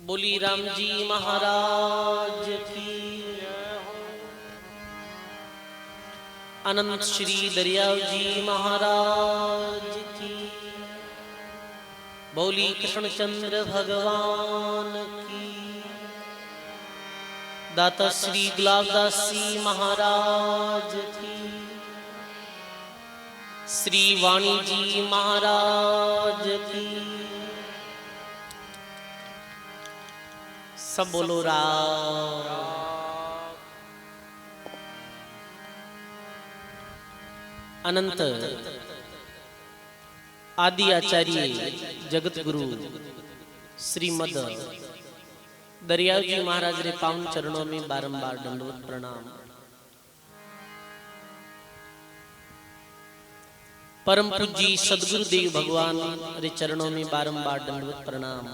बोली राम जी महाराज की। अनंत श्री दरियाव जी महाराज की। बोली कृष्णचंद्र भगवान की। दाता श्री गुलाबदास जी महाराज की। श्री वाणी जी महाराज की। सब बोलो राम। अनंत आदि आचार्य जगत गुरु श्रीमद दरियाव जी महाराज रे पावन चरणों में बारंबार दंडवत प्रणाम। परम पूज्य सदगुरुदेव भगवान रे चरणों में बारंबार दंडवत प्रणाम।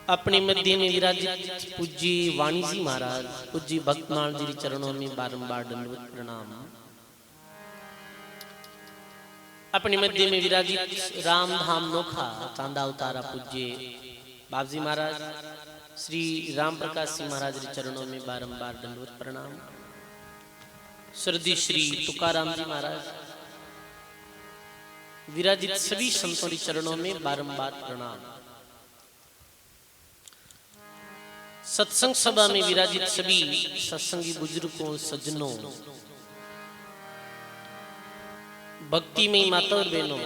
अपने मध्य में विराजित पूज्य वाणी जी महाराज पूज्य भक्तमाल जी चरणों में बारंबार दंडवत प्रणाम। अपने मध्य में विराजित राम धाम नोखा चांदा उतारा पूज्य बाबजी महाराज श्री राम प्रकाश सिंह महाराज जी चरणों में बारंबार दंडवत प्रणाम। श्रद्धेय श्री तुकाराम जी महाराज विराजित सभी संतों के चरणों में बारंबार प्रणाम। सत्संग सभा में विराजित सभी सत्संगी बुजुर्गों सज्जनों भक्ति में माता और बहनों,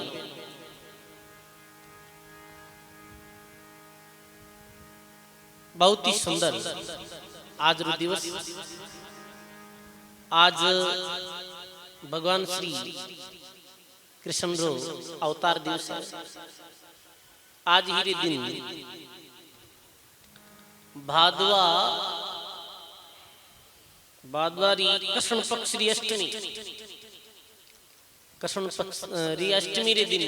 बहुत ही सुंदर आज रो दिवस। आज भगवान श्री कृष्ण रो अवतार दिवस है। आज ही रे दिन भादवारी कृष्ण पक्ष री अष्टमी, कृष्ण पक्ष री अष्टमी रे दिन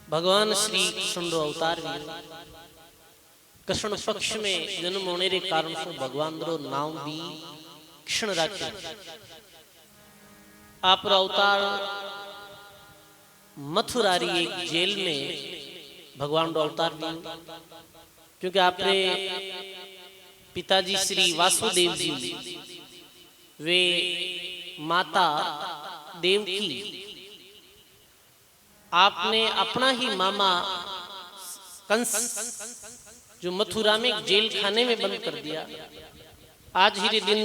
भगवान श्री कृष्ण रो अवतार भी। कृष्ण पक्ष में जन्म होने रे कारण से भगवान रो नाम भी कृष्ण रखे। आप रो अवतार मथुरा री एक जेल में भगवान रो अवतार भी, क्योंकि आपने पिताजी श्री वासुदेव जी वे माता देवकी, आपने अपना ही मामा कंस जो मथुरा में जेल खाने में बंद कर दिया। आज ही दिन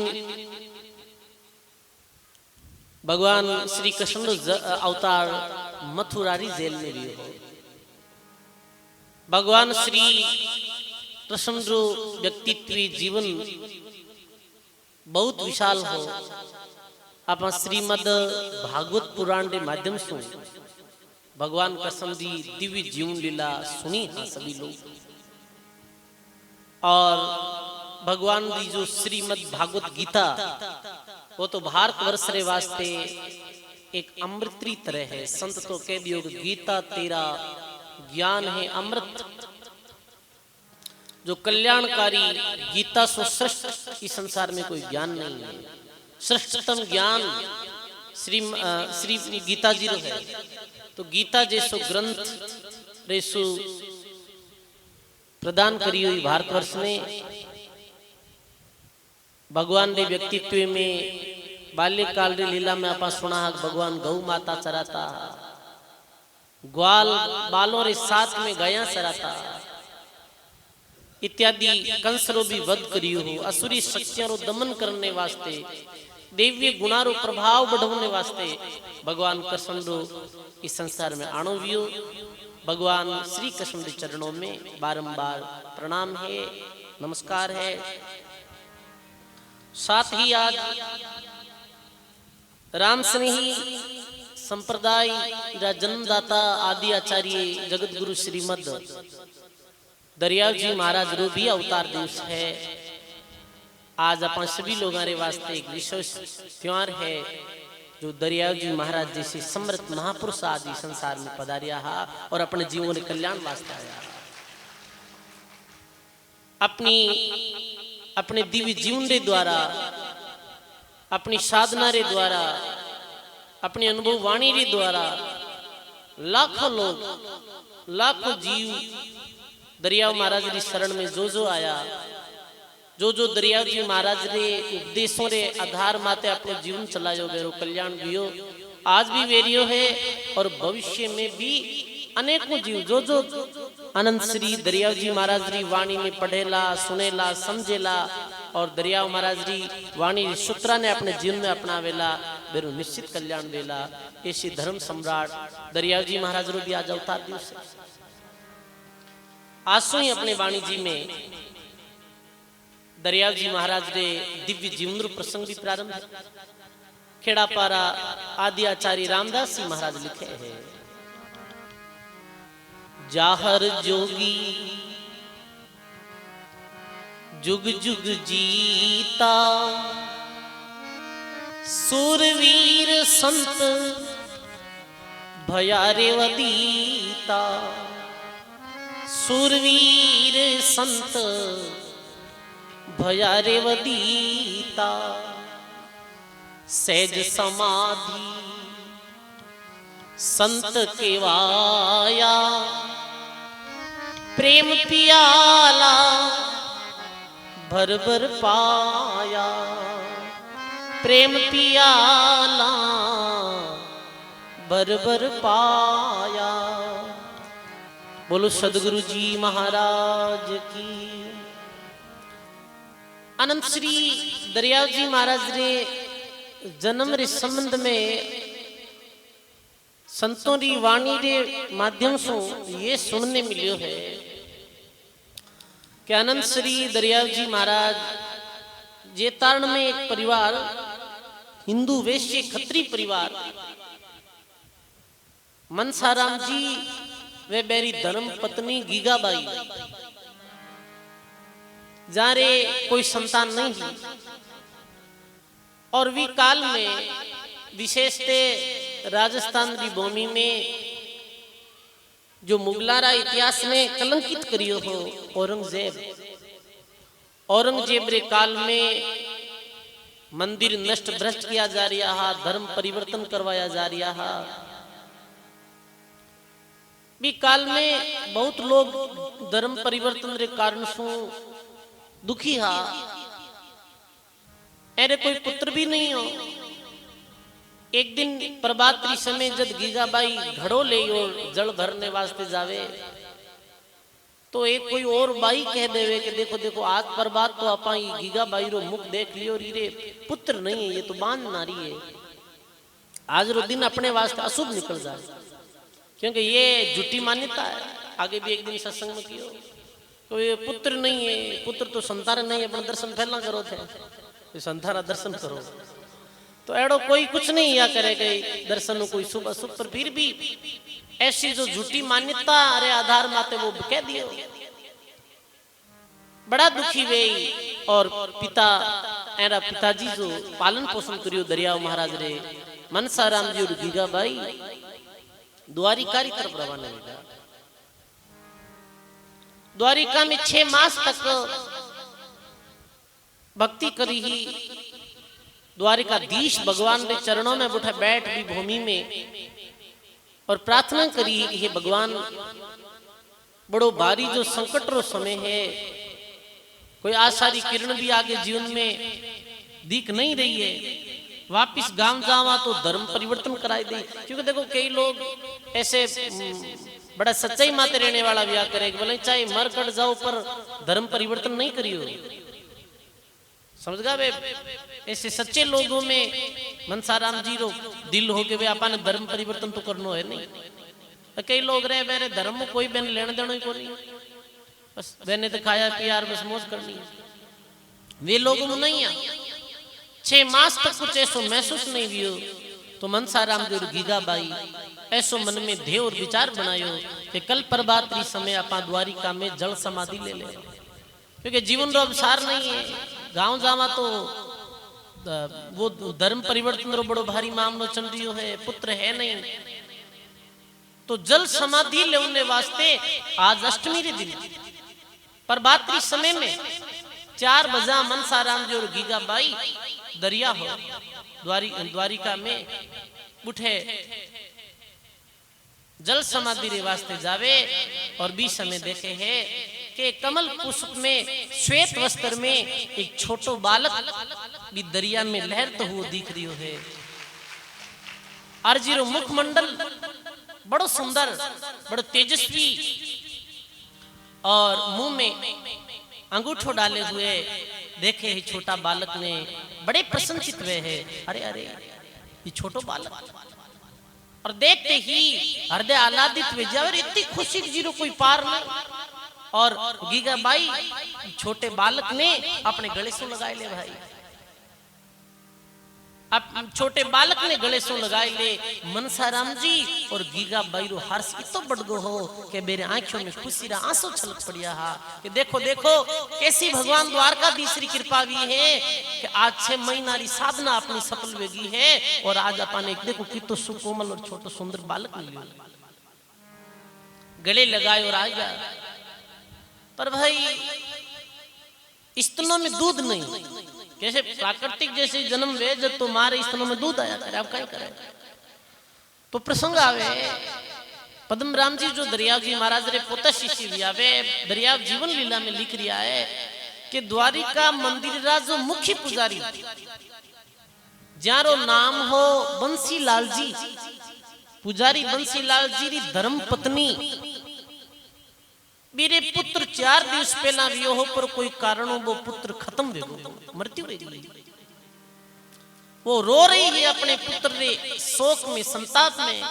भगवान श्री कृष्ण अवतार मथुरारी जेल में भी हो। भगवान श्री कृष्ण जो व्यक्तित्व जीवन बहुत विशाल हो। आप श्रीमद भागवत पुराण के माध्यम से भगवान कृष्ण जी दिव्य जीवन लीला सुनी हाँ सभी लोग। और भगवान जी जो श्रीमद भागवत गीता वो तो भारतवर्ष रे वास्ते एक अमृत तरह है। संत तो कह दियो गीता तेरा ज्ञान है अमृत, जो कल्याणकारी गीता सो श्रेष्ठ इस संसार में कोई ज्ञान नहीं है। श्रेष्ठतम ज्ञान श्री गीता जी रो है। तो गीता जैसो ग्रंथ रेसु प्रदान करी हुई भारतवर्ष में भगवान रे व्यक्तित्व में बाल्यकाल रे लीला में आप सुना भगवान गौ माता चराता, ग्वाल बालों रे साथ में गया चराता इत्यादि। कंस रो भी वध करियो हो। असुरी शक्तियों रो दमन करने वास्ते देव्य गुणा रो प्रभाव बढ़ाने वास्ते भगवान कृष्ण रो इस संसार में आणो वियो। भगवान श्री कृष्ण के चरणों में बारंबार प्रणाम है, नमस्कार है। साथ ही आज राम स्नेही संप्रदाय जन्मदाता आदि आचार्य जगत गुरु श्रीमद दरियाव जी महाराज रो भी अवतार दिवस है। आज अपन सभी लोगों रे वास्ते एक विशेष त्योहार है जो दरियाव जी महाराज जैसे समृद्ध महापुरुष आदि संसार में पधारिया हा और अपने जीवों के कल्याण वास्ते आया। अपने दिव्य जीवन रे द्वारा, अपनी साधना रे द्वारा, अपनी अनुभव वाणी रे द्वारा लाखों लोग, लाखों जीव दरियाव महाराज री शरण में जो आया, जो दरियाव जी महाराज रे उपदेशों रे आधार माते अपनो जीवन चलायो बेरो कल्याण बियो आज भी वेरियो है और भविष्य में भी अनेकों जीव जो आनंद श्री दरियाव जी महाराज री वाणी में पढ़ेला, सुनेला, समझेला और दरियाव महाराज री वाणी सूत्रा ने अपने जीवन में अपनावेला बेरो निश्चित कल्याण वेला। ऐसी धर्म सम्राट दरियाव जी महाराज रो भी आज अवतार दिवस है। आसो ही अपने वाणी जी में दरियाव जी महाराज रे दिव्य जीवन रो प्रसंग भी प्रारंभ है। खेड़ापारा आदि आचार्य रामदास जी महाराज लिखे हैं, जाहर जोगी जुग जुग जीता, सूरवीर संत भयारे वदीता, सूरवीर संत भयारे वदीता, सहज समाधि संत केवाया, प्रेम पियाला भर भर पाया, प्रेम पियाला भर भर पाया। बोलो सदगुरु जी महाराज की। अनंत श्री दरियाव जी महाराज रे जन्म रे संबंध में संतों री वाणी रे माध्यम से ये सुनने मिलियो है कि अनंत श्री दरियाव जी महाराज जेतारण में एक परिवार हिंदू वैश्य खत्री परिवार मनसाराम जी वे बेरी धर्म पत्नी गीगाबाई जारे कोई संतान नहीं थी और वी काल में विशेषते राजस्थान की भूमि में जो मुगलारा इतिहास में कलंकित करियो हो औरंगजेब रे काल में मंदिर नष्ट भ्रष्ट किया जा रहा है, धर्म परिवर्तन करवाया जा रहा है। भी काल में बहुत लोग धर्म परिवर्तन रे कारण सु दुखी हा, अरे कोई पुत्र भी नहीं हो। एक दिन प्रभातरी समय जब गीगाबाई घड़ो ले और जल भरने वास्ते जावे तो एक कोई और बाई कह देवे कि देखो देखो आज प्रभात तो आपा गीगाबाई रो मुख देख लियो, रीरे पुत्र नहीं है, ये तो बांध नारी है, आज रो दिन अपने वास्ते अशुभ निकल जाए, क्योंकि ये झूठी मान्यता है। आगे भी एक दिन सत्संग में कियो तो ये पुत्र नहीं है, पुत्र तो संतान नहीं है, अपना दर्शन फैलना करो थे, संतान दर्शन करो तो एड़ो कोई कुछ नहीं या करेगा दर्शन कोई शुभ अशुभ, पर फिर भी ऐसी जो झूठी मान्यता अरे आधार माते वो कह दियो। बड़ा दुखी वे और पिता एरा पिताजी जो पालन पोषण करियो दरियाव महाराज रे मनसाराम जी और गीगाबाई द्वारिका की तरफ रवाना हुआ। द्वारिका में 6 मास तक भक्ति करी ही, द्वारिकाधीश भगवान के चरणों में उठा बैठ भी भूमि में और प्रार्थना करी कि हे भगवान बड़ो भारी जो संकट रो समय है, कोई आशारी किरण भी आगे जीवन में दिख नहीं रही है, वापिस गांव जावा तो धर्म परिवर्तन कराई दे। क्योंकि देखो कई लोग ऐसे बड़ा सच्चाई माते रहने वाला ब्याह करेगा, बोले चाहे मर कट जाओ पर धर्म परिवर्तन नहीं करियो, समझ गा वे। ऐसे सच्चे लोगों में मनसाराम जी रो दिल हो के वे अपन धर्म परिवर्तन तो करनो है नहीं। कई लोग रहे मेरे धर्म में कोई बहन लेने देना ही को नहीं, बस बहने तो खाया पिया बस मौज करनी है, वे लोगों में नहीं है। 6 मास तक कुछ ऐसो महसूस नहीं हुई तो मनसाराम जी और गीगाबाई ऐसो मन में ध्येय और विचार बनायो कि कल प्रभातरी समय आपा द्वारिका में जल समाधि ले ले, क्योंकि जीवन रो अवसार नहीं है। गांव जावा तो वो धर्म परिवर्तन रो बड़ो भारी मामलो चल रही है, पुत्र है नहीं, तो जल समाधि लेने वास्ते आज अष्टमी रे दिन प्रभातरी समय में 4 बजा मनसाराम जी और गीगाबाई दरिया हो द्वारिका में उठे जल समाधि रे वास्ते जावे और बीच समय देखे है कि कमल पुष्प में श्वेत वस्त्र में एक छोटो बालक भी दरिया में लहरते हुए दिख रही है। अर्जीरो मुखमंडल बड़ो सुंदर, बड़ो तेजस्वी और मुंह में अंगूठो डाले हुए देखे है छोटा बालक ने, बड़े प्रसन्नचित हुए है। अरे अरे ये छोटो बालक, और देखते ही हृदय आह्लादित हुए जावे, इतनी खुशी की जीरो कोई पार नहीं। और गीगाबाई छोटे बालक ने अपने गले से लगाए ले भाई, अब छोटे बालक ने गले से लगाए ले। मनसाराम जी और गीगाबाई रो हर्ष इतो बढ़ गो हो कि मेरे आंखों में खुशी रा आंसू छलक पड़िया हा कि देखो देखो कैसी भगवान द्वारकाधीश री कृपा भी है कि आज 6 महीना री साधना अपनी सफल वेगी है और आज अपन एक देखो कितो सुकोमल और छोटो सुंदर बालक मिलियो, गले लगाए और आ गया। पर भाई स्तनों में दूध नहीं, कैसे प्राकृतिक जैसे जन्म वे जब तुम्हारे स्तनों में दूध आया करे, आप क्या करें। तो प्रसंग आवे पद्म राम जी जो दरियाव जी महाराज रे पोता शिष्य भी आवे, दरियाव जीवन लीला में लिख रिया है कि द्वारिका मंदिर रा जो मुख्य पुजारी जारो नाम हो बंसी लाल जी, पुजारी बंसी लाल जी री धर्म पत्नी मेरे पुत्र 4 दिवस पहला वियोह पर कोई कारणों वो पुत्र खत्म हो मृत्यु रही। वो रो रही है अपने पुत्र रे शोक में, संताप में।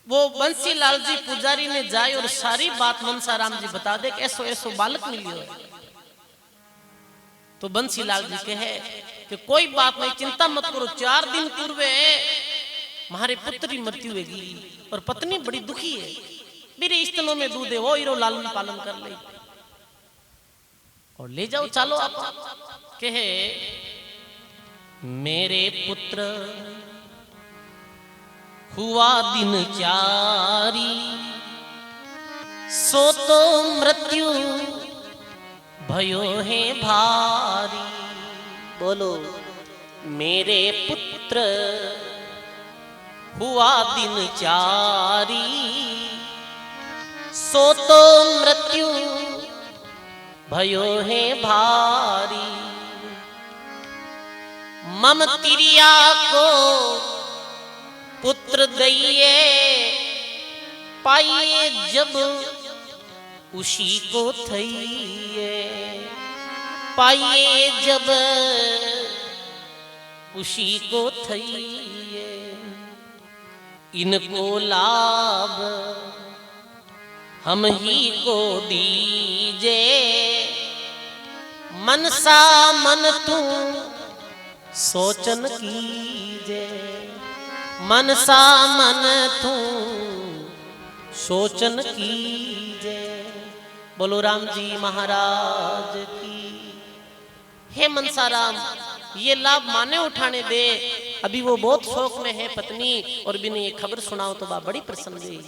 वो बंसी लाल जी पुजारी ने जाए और सारी बात मनसाराम जी बता दे कि ऐसो ऐसो बालक मिलियो है। तो बंसी लाल जी कहे कि कोई बात नहीं, चिंता मत करो, 4 दिन पूर्व हमारे पुत्र की मृत्यु होगी और पत्नी बड़ी दुखी है, मेरे स्तनों में दूध है, वो हीरो लालन पालन कर ले और ले जाओ चलो आप। कहे मेरे पुत्र हुआ दिन 4 सो तो मृत्यु भयो है भारी। बोलो मेरे पुत्र हुआ दिन 4 सो तो मृत्यु भयो है भारी। मम तिरिया को पुत्र दइए पाइए जब उसी को थइए, पाइए जब उसी को थइए। इनको लाभ हम ही को दीजे, मनसा मन तू सोचन कीजे, मनसा मन तू सोचन कीजे। बोलो राम जी महाराज की। हे मनसाराम ये लाभ माने उठाने दे, अभी वो बहुत शौक में है पत्नी और बिन ये खबर सुनाओ तो बा बड़ी प्रसन्न हुई।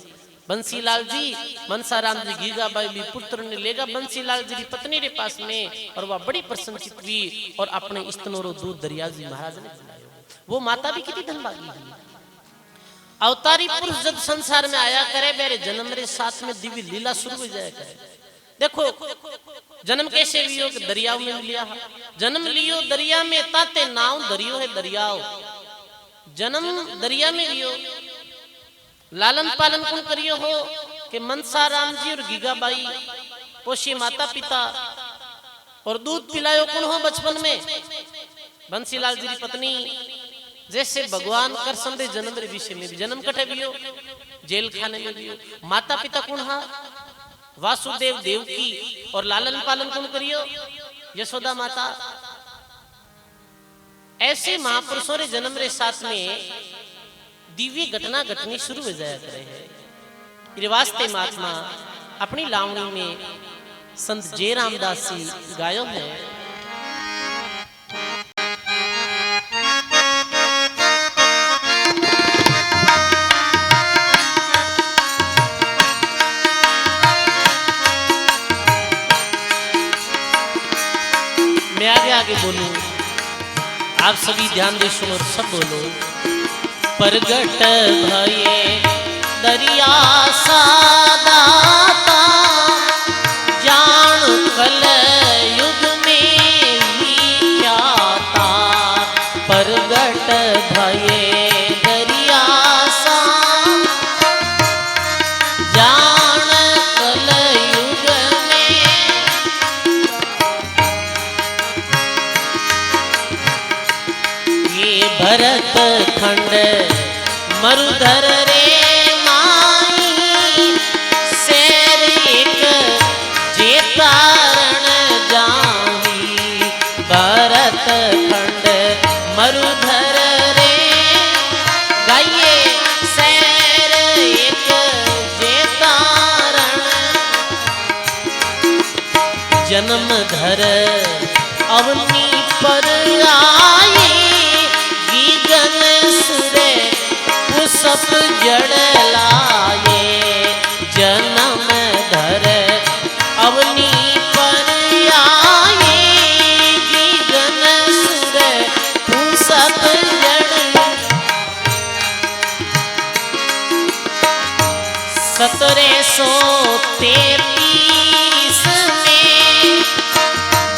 बंसीलाल जी मनसाराम जी गीगाबाई भी पुत्र ने लेगा बंसीलाल जी की पत्नी के पास में और वह बड़ी प्रसन्नचित हुई और अपने स्तनों दूध दरिया जी महाराज ने पिलाया। वो माता भी कितनी धनभागी हुई। अवतारी पुरुष जब संसार में आया करे मेरे जन्म रे साथ में दिव्य लीला शुरू हो जाया करे। देखो जन्म कैसे लियो कि दरिया में लिया, जन्म लियो दरिया में ताते नाव दरियो है दरियाओ, जन्म दरिया में लियो। लालन पालन कौन करियो हो कि मनसाराम जी और गीगाबाई पोषी माता पिता और दूध पिलायो कौन हो बचपन में बंसीलाल जी की पत्नी। जैसे भगवान कृष्ण रे जन्म रे विषय में भी जन्म कटे भी हो, जेल खाने में भी हो। माता पिता कौन हा वासुदेव देवकी और लालन पालन कौन करियो यशोदा माता। ऐसे महापुरुषों रे जन्म रे साथ में दिव्य घटना घटनी शुरू हो जाया करे है। वास्ते महात्मा अपनी लावणी में संत जय रामदास जी गायो है। मैं आगे आगे बोलूं, आप सभी ध्यान दे सुनो, सब बोलो। प्रगट भये दरिया सादाता जान कल युग में विख्याता प्रगट भये दरिया सा जान कल युग में ये भरत खंड मरुधर रे माई शेर एक जेतारण जावी भरत खंड मरुधर रे गाइए शेर एक जेतारण जन्म धर अवनी पर आए गीगन सुरे पुसप जड़ लाए जन्म धर अवनी पर आए गीगन सुरे पुसप जड़ 1733 में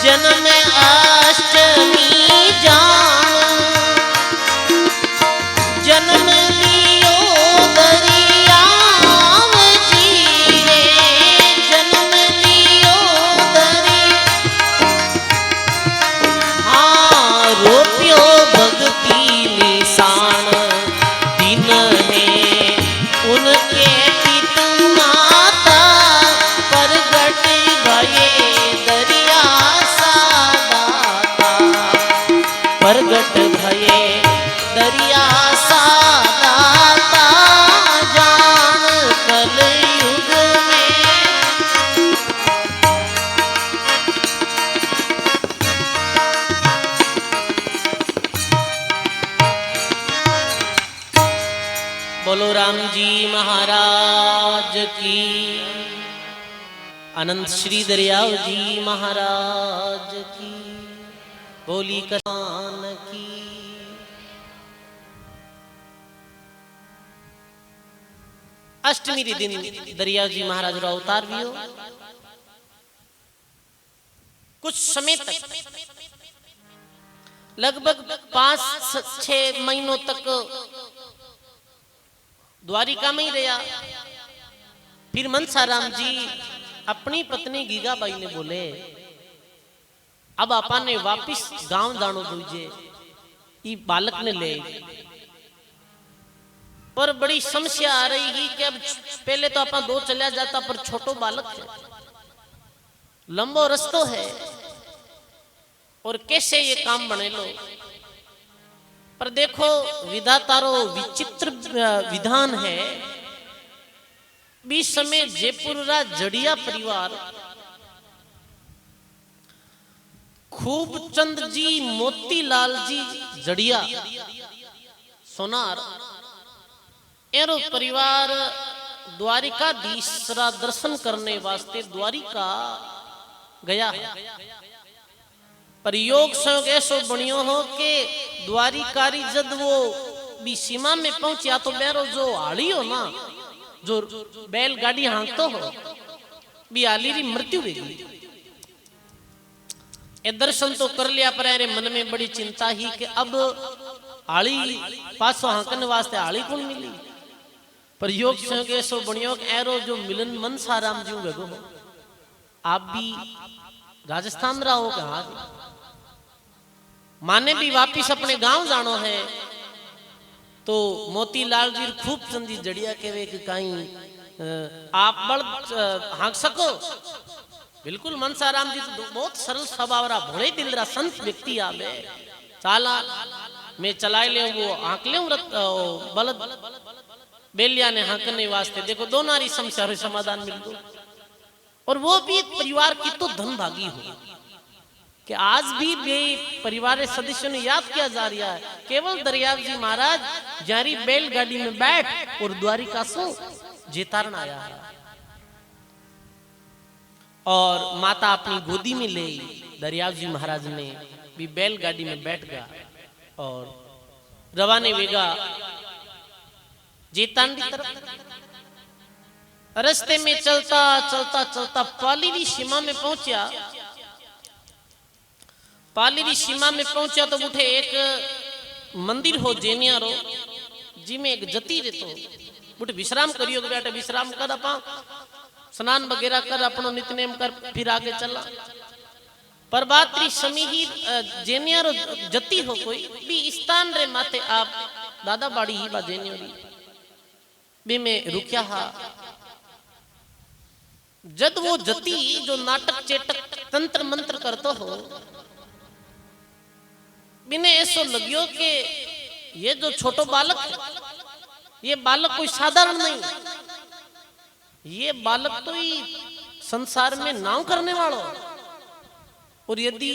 जन्म अष्टमी जान जन्म लियो दरियाव जी रे जन्म लियो हाँ रोप्यो भक्ति निशान दिन है उनके पिता माता प्रगट भये दरिया सादाता प्रगट भये दरिया सादाता जान कल युग में बोलो राम जी महाराज की अनंत श्री दरियाव जी महाराज की बोली कसान की अष्टमी रे दिन दरियाव जी महाराज रो अवतार भी हो कुछ समय तक लगभग 5-6 महीनों तक द्वारिका में ही रहा। फिर मनसाराम जी अपनी पत्नी गीगाबाई ने बोले अब आपा ने वापिस गांव जानो दूजे ई बालक ने ले पर बड़ी समस्या आ रही है कि अब पहले तो आपा दो चला जाता पर छोटो बालक है लंबो रस्तो है और कैसे ये काम बने लो पर देखो विधातारो विचित्र विधान है। बीच समय जयपुर रा जड़िया परिवार खूब चंद जी मोतीलाल जी जड़िया सोनार एरो परिवार द्वारिकाधीश रा दर्शन करने वास्ते द्वारिका गया है पर योग संयोग ऐसो बनियो हो कि द्वारिकारी जब वो भी सीमा में पहुंचा तो मेरो जो आली हो ना जो बैलगाड़ी हाँकतो हो भी आली री मृत्यु होगी। ये दर्शन तो कर लिया पर अरे मन में बड़ी चिंता ही कि अब आली पासो हाँकने वास्ते आली कौन मिली पर योग संयोग ऐसो बनियो एरो जो मिलन मनसाराम जी गगो हो आप भी राजस्थान रहो कहा माने भी वापिस अपने गांव जानो है तो मोतीलाल जी खूब चंदी जड़िया केवे कि कहीं आप बड़ हाँक सको बिल्कुल मनसाराम जी तो बहुत सरल स्वभाव रा भोले दिल रा संत व्यक्ति आवे चाला मैं चलाए ले वो हाँक ले बलद बेलिया ने हाँकने वास्ते देखो दो नारी समस्या समाधान मिल दो और वो भी परिवार की तो धन भागी हो कि आज भी परिवार के सदस्यों ने याद किया जा रहा है केवल दरियाव जी महाराज जारी बैलगाड़ी में बैठ और द्वारिका से जेतारण आया है और माता अपनी गोदी में ले दरियाव जी महाराज ने भी बैलगाड़ी में बैठ गया और रवाने वेगा जेतारण की तरफ। रास्ते में चलता चलता चलता पाली सीमा में पहुंचा। पाली सीमा में पहुंचा तो उठे एक मंदिर हो जेनिया रो, जिमें एक जती रहतो। उठे विश्राम करियो कि बेटा विश्राम कर, अपा स्नान वगैरह कर, अपनो नित्यनेम कर, फिर आगे चला। पर बात री समी ही जेनिया रो जती हो कोई भी स्थान रे माथे आप दादा बाड़ी ही बा जेनियो री बे में रुकिया हा। जद वो जती जो नाटक चेटक तंत्र मंत्र करतो हो, बिने ऐसो लगियो कि ये जो छोटो बालक है, ये बालक कोई साधारण नहीं, ये बालक तो ही संसार में नाव करने वालों। और यदि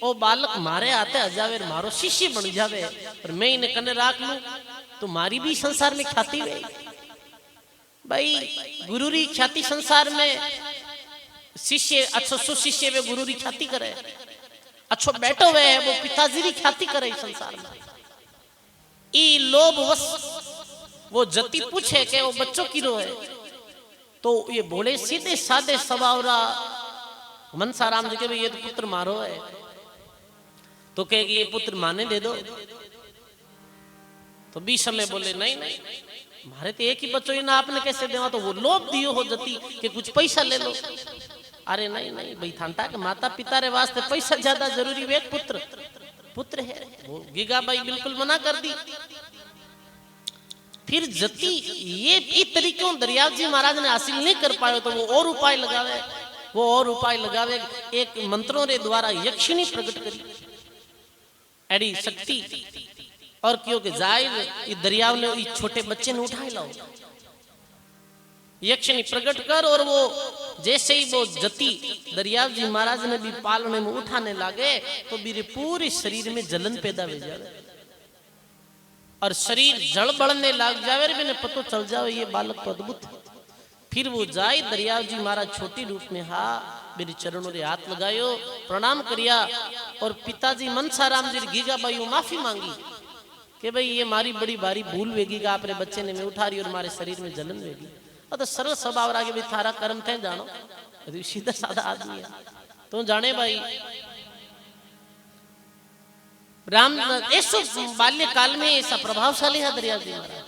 वो बालक मारे आते आ जावे, मारो शिष्य बन जावे और मैं इन्हें कने राख लूं तो मारी भी संसार में ख्याति वे। भाई गुरु री ख्याति संसार में, शिष्य अच्छो सुशिष्य वे गुरु री ख्याति करे, अच्छो बैठो वे वो पिताजी री ख्याति करे संसार में। ई लोभ वश वो जति पूछे कि वो बच्चों की रो है, तो ये बोले सीधे साधे स्वभावरा मनसाराम जी के भाई ये तो पुत्र मारो है, तो कहेगी ये पुत्र माने दे दो। तो 20 समय बोले नहीं नहीं मारे तो एक ही बच्चों ही ना, आपने कैसे देवा? तो वो लोभ दियो हो जती कि कुछ पैसा ले लो। अरे नहीं नहीं भाई थांटा के माता पिता रे वास्ते पैसा ज्यादा जरूरी वे, पुत्र पुत्र है। वो गीगाबाई बिल्कुल मना कर दी। फिर जती ये इस तरीकों दरियाव जी महाराज ने हासिल नहीं कर पाए तो वो और उपाय लगावे, वो और उपाय लगावे। एक मंत्रों रे द्वारा यक्षिणी प्रकट करी एडी शक्ति और क्यों के जाए दरियाव ने इस छोटे बच्चे ने उठाए लाओ, यक्षिणी प्रकट कर। और वो जैसे ही वो जती दरियाव जी महाराज ने भी पालने में उठाने लगे तो मेरे पूरे शरीर में जलन पैदा हो जाए और शरीर जल बढ़ने लग जावे। मैंने पतो चल जावे ये बालक तो अद्भुत है। फिर वो जाए दरियाव जी महाराज छोटी रूप में हा मेरे चरणों रे हाथ लगायो, प्रणाम करिया और पिताजी मनसाराम जी गीगाबाई माफी मांगी कि भाई ये मारी बड़ी भारी भूल वेगी का आपने बच्चे ने मैं उठा रही और हमारे शरीर में जलन वेगी। और तो सरल स्वभाव आगे भी थारा कर्म थे जानो, सीधा साधा आदमी है तो जाने भाई। राम ऐसो बाल्यकाल में ऐसा प्रभावशाली है दरियाव जी महाराज।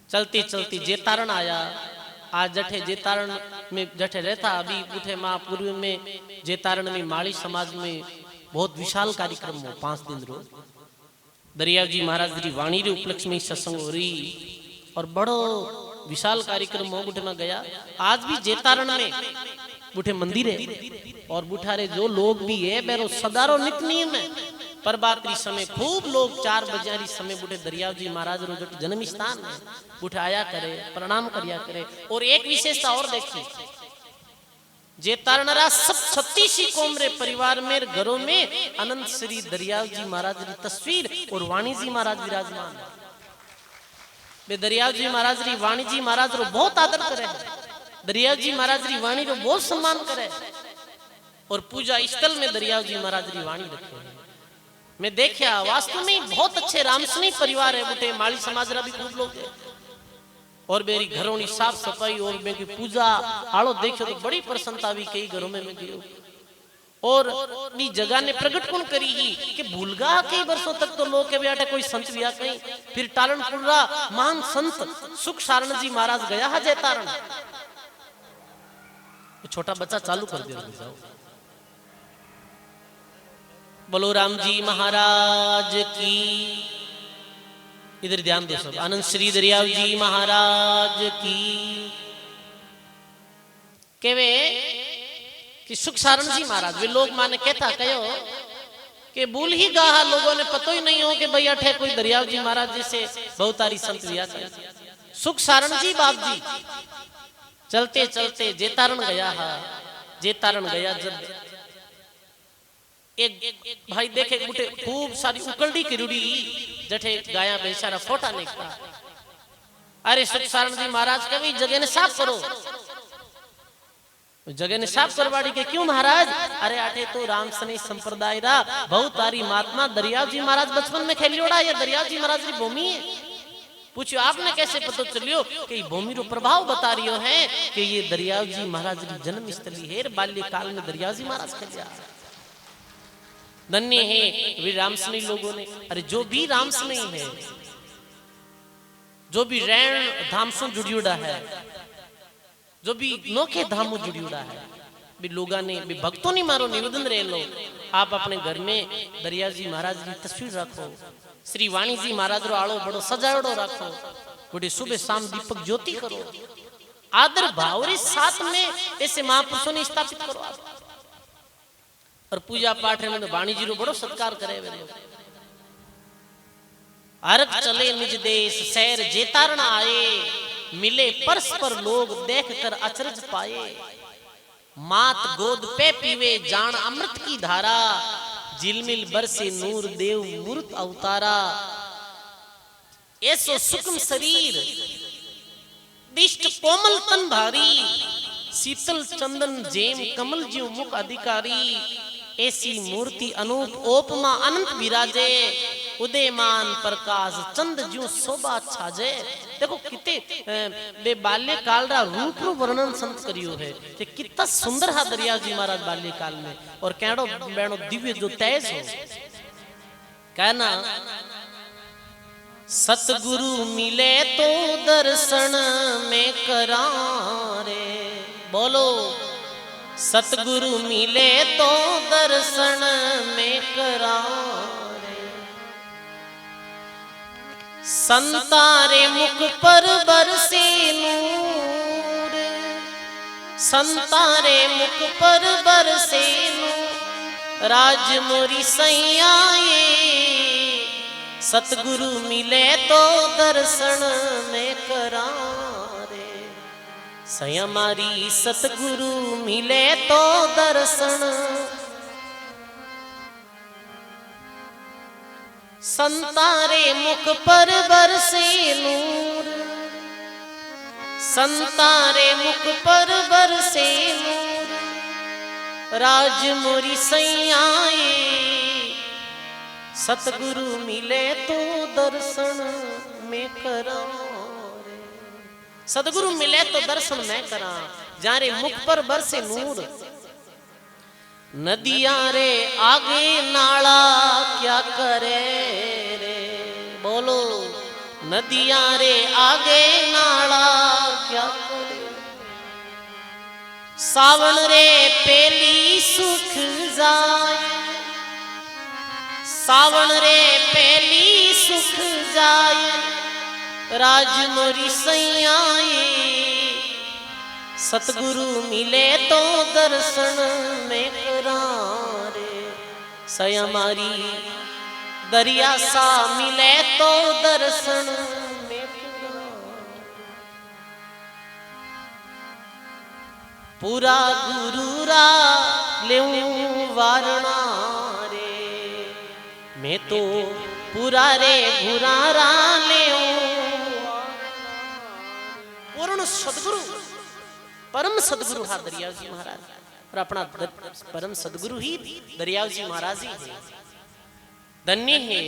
चलती चलती जेतारण आया। आज जठे जेतारण में जठे रहता, अभी उठे माँ पूर्व में जेतारण में माड़ी समाज में बहुत विशाल कार्यक्रम हो 5 दिन रो। दरियाव जी महाराज जी वाणी रे उपलक्ष्य में सत्संग हो रही और बड़ो विशाल कार्यक्रम हो। बुठे में गया आज भी जेतारण में बुठे मंदिर है और बुठारे जो लोग भी है बेरो सदारो नित नियम है। पर बातरी समय खूब लोग 4 बजे समय बुठे दरियाव जी महाराज रो जो जन्म स्थान है बुठे आया करे, प्रणाम करिया करे। और एक विशेषता और देखी, जेतारणरा सब 36 कौम रे परिवार में घरों में अनंत श्री दरियाव जी महाराज की तस्वीर और वाणी जी महाराज विराजमान। वे दरियाव जी महाराज री वाणी जी महाराज रो बहुत आदर करे, दरियाव जी महाराज री वाणी रो बहुत सम्मान करे और पूजा स्थल में दरियाव जी महाराज री वाणी रखे। मैं देखा वास्तव में बहुत अच्छे रामसनी परिवार है बुटे, माली समाज रा भी खूब लोग है और मेरी घरों की साफ सफाई और मेरी पूजा आलो देखो तो बड़ी प्रसन्नता भी कई घरों में मैं गयो। और नी जगह ने प्रकट कौन करी ही कि भूलगा कई वर्षों तक तो लोग के बेटा कोई संत विया कहीं। फिर टालन पुरा महान संत सुख सारण जी महाराज गया है जेतारण, छोटा बच्चा चालू कर दिया। बोलो राम जी महाराज की। इधर ध्यान दो सब। आनंद श्री दरियाव जी महाराज की। केवे कि सुख सारण जी महाराज वे लोग माने कहता कहो कि भूल ही गा लोगों ने पतो ही नहीं हो कि भैया ठे कोई दरियाव जी महाराज जैसे बहुत सारी संत विया। सुख सारण जी बाप जी चलते चलते जेतारण गया है। जेतारण गया जब एक भाई देखे बुटे खूब सारी उकलड़ी की रुड़ी जठे गाया बेचारा फोटा निकला। अरे सुख सारण जी महाराज कभी जगह ने साफ करो, जगह ने साफ करवाड़ी के क्यों महाराज? अरे आटे तो राम सनी संप्रदाय रा बहुत तारी महात्मा दरियाव जी महाराज बचपन में खेली उड़ा, ये दरियाव जी महाराज की भूमि है। पूछो आपने कैसे पता चलियो कि भूमि रो प्रभाव बता रियो है कि ये दरियाव जी महाराज की जन्म स्थली है। बाल्यकाल में दरियाव जी महाराज कल्या धन्य है वे रामसनी लोगों ने। अरे जो भी रामसनी है, जो भी रैण धाम से जुड़ियोड़ा है, जो भी नोखे धामों जुड़ियोड़ा है, भी लोगा ने भी भक्तों ने मारो निवेदन रहे लो आप अपने घर में दरिया जी महाराज की तस्वीर रखो, श्री वाणी जी महाराज रो आलो बड़ो सजावड़ो रखो, बड़ी सुबह शाम दीपक ज्योति करो, आदर भाव रे साथ में ऐसे महापुरुषों ने स्थापित करो आप। और पूजा पाठ में तो वाणी जी रो बड़ो सत्कार करे वे लोग। अर्घ चले निज देश सैर जेतारण आए, मिले परस्पर लोग देख कर अचरज पाए। मात गोद पे पीवे जान अमृत की धारा, झिलमिल बरसे नूर देव मूर्त अवतारा। ऐसो सुखम शरीर दिष्ट कोमल तन भारी, शीतल चंदन जेम कमल ज्यों मुख अधिकारी। ऐसी मूर्ति अनूप ओपमा अनंत विराजे, उदयमान प्रकाश चंद ज्यों शोभा छाजे। देखो कितने बे बाल्यकाल रा रूप रो वर्णन संत करियो है कि कितना सुंदर है दरिया जी महाराज बाल्यकाल में। और कैडो बेणो दिव्य जो तेज हो कहना, सतगुरु मिले तो दर्शन में करारे। बोलो सतगुरु मिले तो दर्शन में करारे। संतारे मुख पर बरसे नूर, संतारे मुख पर बरसे नूर। राज मोरी सैयाए सतगुरु मिले तो दर्शन में करारे। सैया मारी सतगुरु मिले तो दर्शन, संतारे मुख पर बरसे नूर, संतारे मुख पर बरसे नूर। राज मोरी सैयाए सतगुरु मिले तो दर्शन में करा। सतगुरु मिले तो दर्शन में करा, जारे मुख पर बरसे नूर। नदियां रे आगे नाला क्या करे रे। बोलो नदियां रे आगे नाला क्या करे। सावन रे पेली सुख जाए, सावन रे पेली सुख जाए। राज मोरी सैयाए सतगुरु मिले तो दर्शन में करारे। सैया मारी दरिया सा मिले तो दर्शन में करारे। पूरा गुरुरा लेऊं वारणा रे, मैं तो पूरा रे घुरारा लेऊं। पूर्ण सदगुरु परम सदगुरु हा दरियाव जी महाराज। और अपना परम सदगुरु ही दरियाव जी महाराज ही है। धन्य है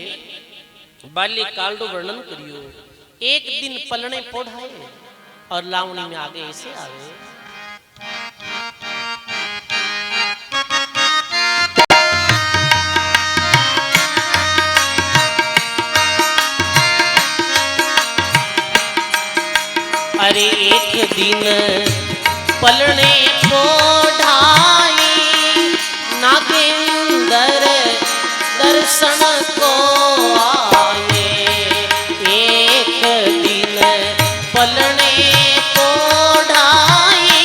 बाल्यकाल रो वर्णन करियो। एक दिन पलने पोढ़ाए और लावणी में आगे ऐसे आवे। अरे एक दिन पलने पोढ़ाई, नागेंद्र दर्शन को आए। एक दिन पलने पोढ़ाई,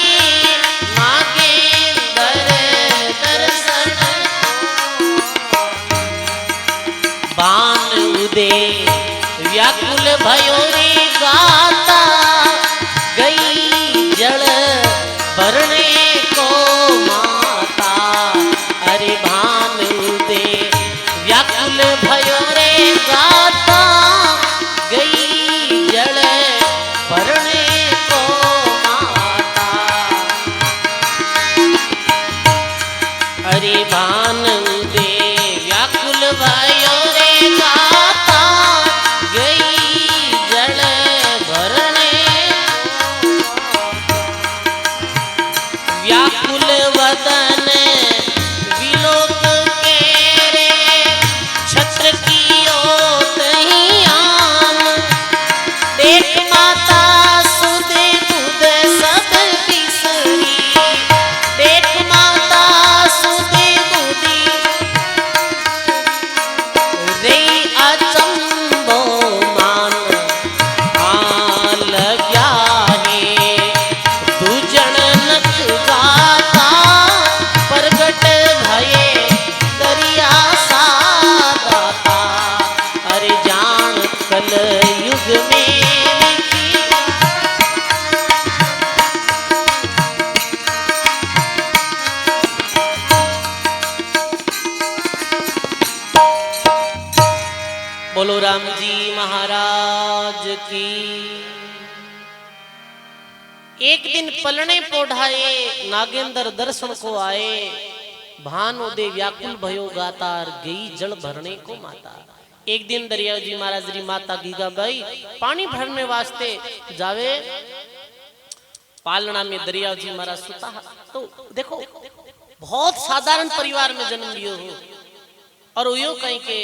नागेंद्र दर्शन को। बान उदे व्याकुल भयो रे गाता, गई जल भरने को माता। अरे भान दे व्याकुल भयो की। एक दिन पलने पोढ़ाए नागेंद्र दर्शन को आए, भानो दे व्याकुल भयो गातार गई जल भरने को माता। एक दिन दरिया जी महाराज री माता गीगाबाई पानी भरने वास्ते जावे, पालना में दरिया जी महाराज सुता। तो देखो बहुत साधारण परिवार में जन्म लियो हो और यो कहीं के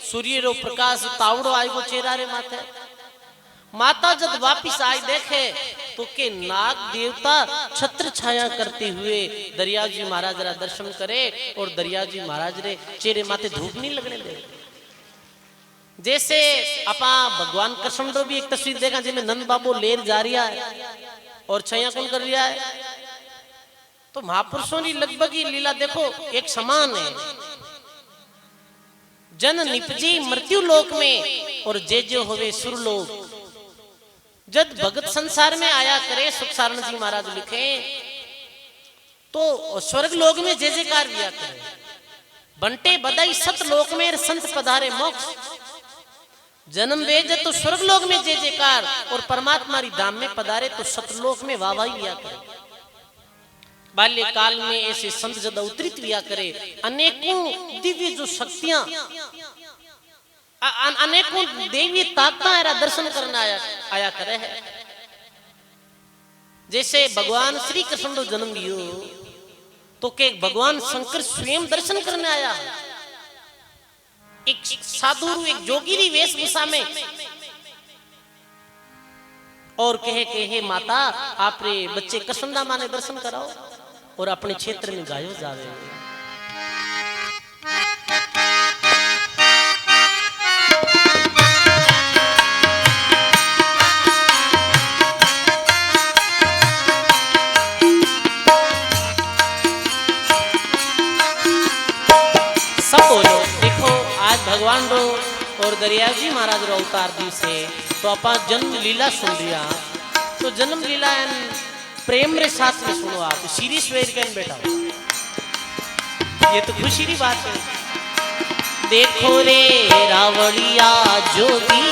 सूर्य रो प्रकाश तावड़ो आएगो चेहरा रे माथे। माता जब वापिस आई देखे तो के नाग देवता छत्र छाया करते हुए दरिया जी महाराज रा दर्शन करे और दरिया जी महाराज रे चेहरे माथे धूप नहीं लगने दे। जैसे अपा भगवान कृष्ण रो भी एक तस्वीर देखा जिसमें नंद बाबू लेर जा रिया है और छाया कौन कर रिया है। तो महापुरुषों की लगभग ही लीला देखो एक समान है। जन निपजी मृत्यु लोक में और जे जो होवे सुरलोक। जब भगत संसार में आया करे, सुख सारण जी महाराज लिखे, तो स्वर्ग लोक में जे जयकार दिया करे। बंटे बदाई सत लोक में संत पधारे मोक्ष। जन्म वेज तो स्वर्ग लोक में जे जयकार और परमात्मा री धाम में पधारे तो सतलोक में वाहवाही लिया करे। बाल्य काल में ऐसे संत जब अवतरित लिया करे, अनेकों दिव्य जो शक्तियां, अनेकों देवी ताकता दर्शन करने आया करे है। जैसे भगवान श्री कृष्ण को जन्म लियो तो के भगवान शंकर स्वयं दर्शन करने आया। एक साधु एक जोगिरी वेशभूषा में और कहे माता आप रे बच्चे कृष्णदा माँ ने दर्शन कराओ और अपने क्षेत्र में गायो जावे। सब बोलो देखो आज भगवान रो और दरिया जी महाराज रो अवतार दिवस है तो अपा जन्म लीला सुन लिया। तो जन्म लीला प्रेम रे साथ में सुनो आप, सीरीज वेर के बैठा, ये तो खुशी की बात है। देखो रे रावड़िया जोगी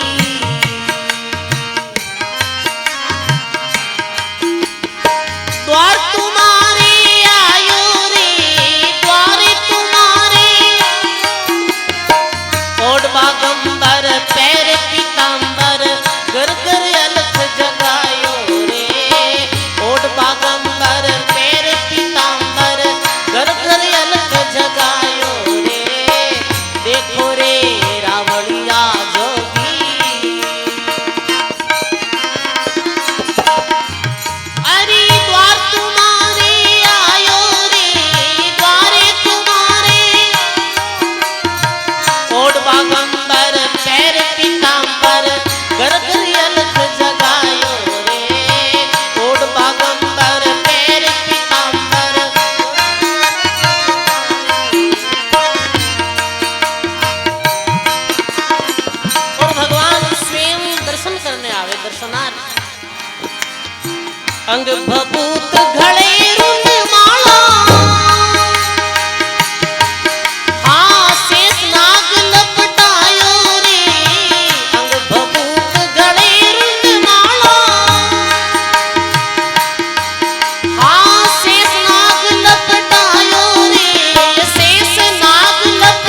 द्वार तुम्हारे आयो रे, द्वारे तुम्हारे ओढ़ बागंबर पैर पीतांबर घर घर अलख जगायो रे। ओढ़ बागंबर पैर पीतांबर घर घर अलख जगायो रे। देखो रे रावड़िया जोगी अरे द्वार तुम्हारे आयो रे, द्वारे तुम्हारे ओढ़ बागंबर पैर पीतांबर घर घर अलख जगायो रे। ओढ़ बागंबर पैर पीतांबर और भगवान स्वयं दर्शन करने आवे। दर्शनार्थ अंग भभूत घड़े रुंड माला, हाँ शेष नाग लपटायो रे। अंग भभूत घड़े रुंड माला, हाँ शेष नाग लपटायो रे। शेष नाग लप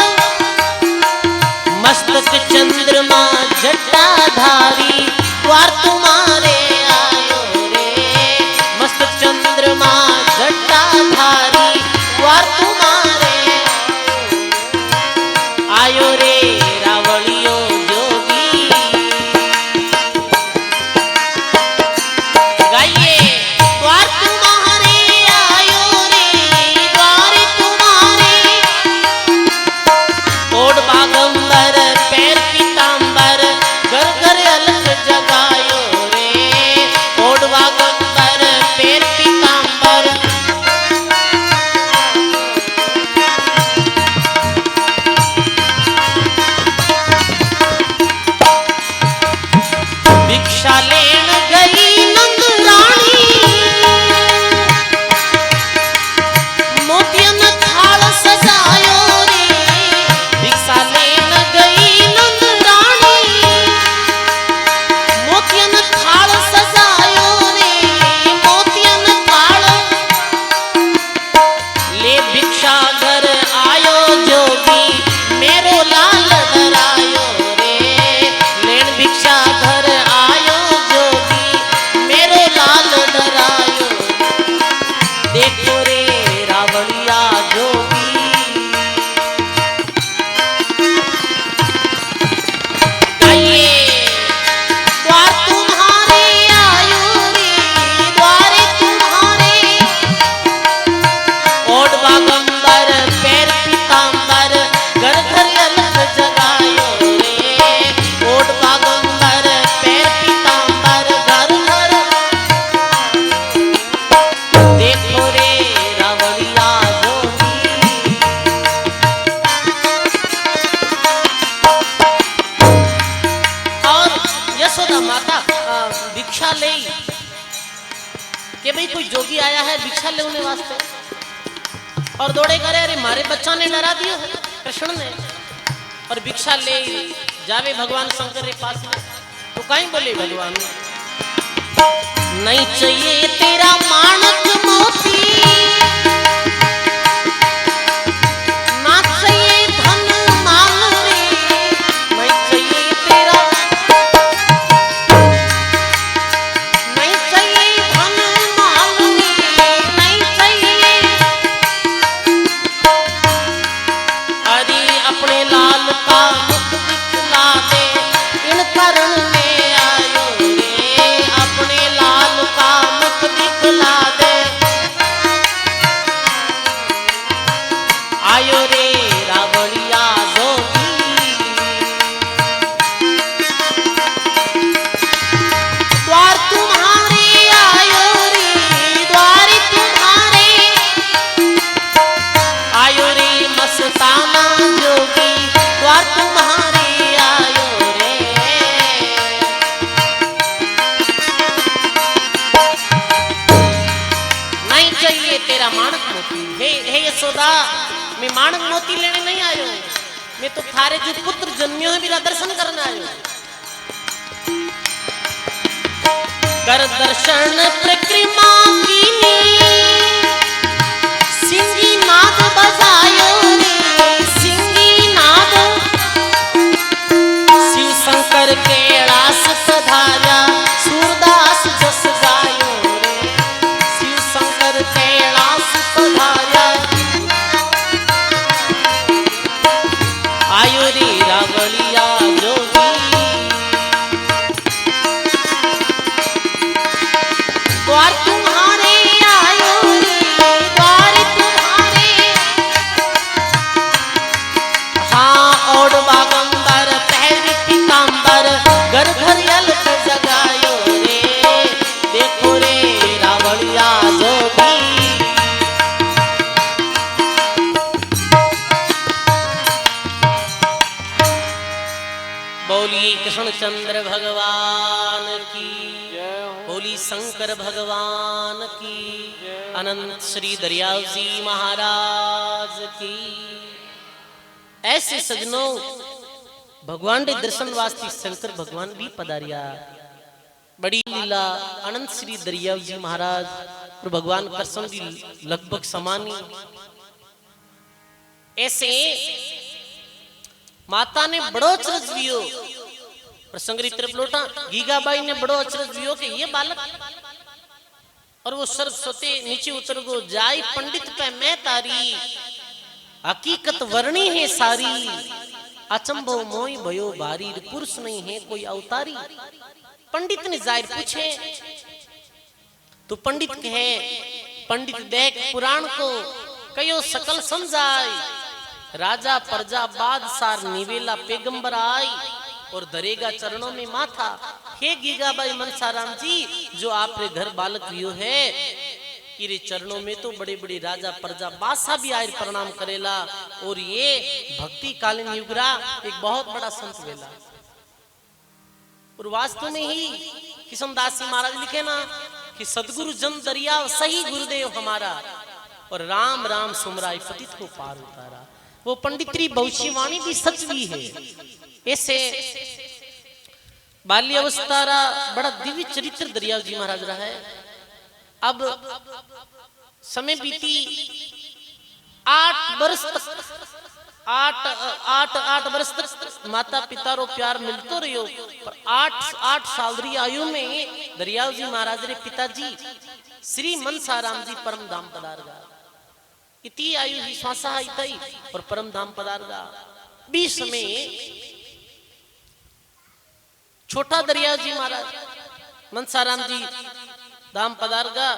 मस्तक चंद्रमा जटाधारी द्वार तुम्हारे आयो रे। मस्तक चंद्र कि भाई कोई जोगी आया है भिक्षा लेने वास्ते, और दौड़े करे अरे मारे बच्चा ने डरा दिया है कृष्ण ने, और भिक्षा ले जावे भगवान शंकर के पास में। तो कहीं बोले भगवान नहीं चाहिए तेरा माणक मोती, ना चाहिए धन माल रे, नहीं चाहिए तेरा, नहीं चाहिए धन माल रे, नहीं चाहिए। अरे अपने लाल का मुख दिखला दे इन करण में आयो रे, अपने लाल का मुख दिखला दे आयो रे रावणिया जोगी। द्वार तुम्हारे आयो रे, द्वार तुम्हारे आयो रे मस्ताना जोगी, द्वार तुम्हारे आयो रे। नहीं चाहिए तेरा माणक मोती, हे यशोदा मैं माणक मोती लेने नहीं आयो, मैं तो थारे जो पुत्र जन्मियो है मेरा दर्शन करने आयो। कर दर्शन प्रक्रिमा कीनी, सिंगी नाद बजायो रे, सिंगी नाद शिव शंकर के रास सधारा, सूरदास जस गायो रे, शिव शंकर के रास सधारा आयो रे रावणिया जोगी। द्वार तुम्हारे आयो रे, द्वार तुम्हारे, हाँ और बागंबर पहरी पीतांबर, घर घर अलख जगायो रे, देखो रे रावणिया जोगी। बोली कृष्णचंद्र भगवान की, बोली शंकर भगवान की, अनंत श्री दरियाव जी महाराज की। ऐसे सजनों भगवान के दर्शन वास्ते शंकर भगवान भी पधारिया। बड़ी लीला अनंत श्री दरियाव जी महाराज और भगवान कृष्ण की लगभग समानी। ऐसे माता ने बड़ो अचरज लियो, प्रसंगरी तरफ लौटा, गीगाबाई ने बड़ो अचरज लियो कि ये बालक, और वो सर्व सोते नीचे उतर गो, जाय पंडित पे मैं तारी, हकीकत वर्णी है सारी, अचंभव मोई भयो भारी, पुरुष नहीं है कोई अवतारी। पंडित ने जाहिर पूछे तो पंडित कहे, पंडित देख पुराण को कयो सकल समझाई, राजा प्रजा बादशाह निवेला पैगंबर आई, और दरेगा चरणों में माथा। हे गीगाबाई मनसाराम जी, जो आपरे घर बालक वियो है, इरे चरणों में तो बड़े बड़े राजा प्रजा बादशाह भी आए प्रणाम करेला, और ये भक्ति कालीन युगरा एक बहुत बड़ा संत वेला। और वास्तव में ही किशनदास जी महाराज लिखे ना कि सदगुरु जन दरिया सही गुरुदेव हमारा, और राम राम सुमराय पतित को पार उतारा। वो पंडितरी भविष्यवाणी भी सच भी है। ऐसे बाल्य अवस्था बड़ा दिव्य चरित्र दरिया जी महाराज रहा है। अब समय बीती 8 वर्ष तक, 8 वर्ष तक माता पिता रो प्यार मिलतो रहियो, पर 8 साल री आयु में दरियाव जी महाराज रे पिताजी श्री मनसाराम जी परम धाम पधारगा। इतनी आयु ही श्वासा आई थई और परम धाम पधारगा। 20 में छोटा दरियाव जी महाराज मनसाराम जी धाम पधारगा।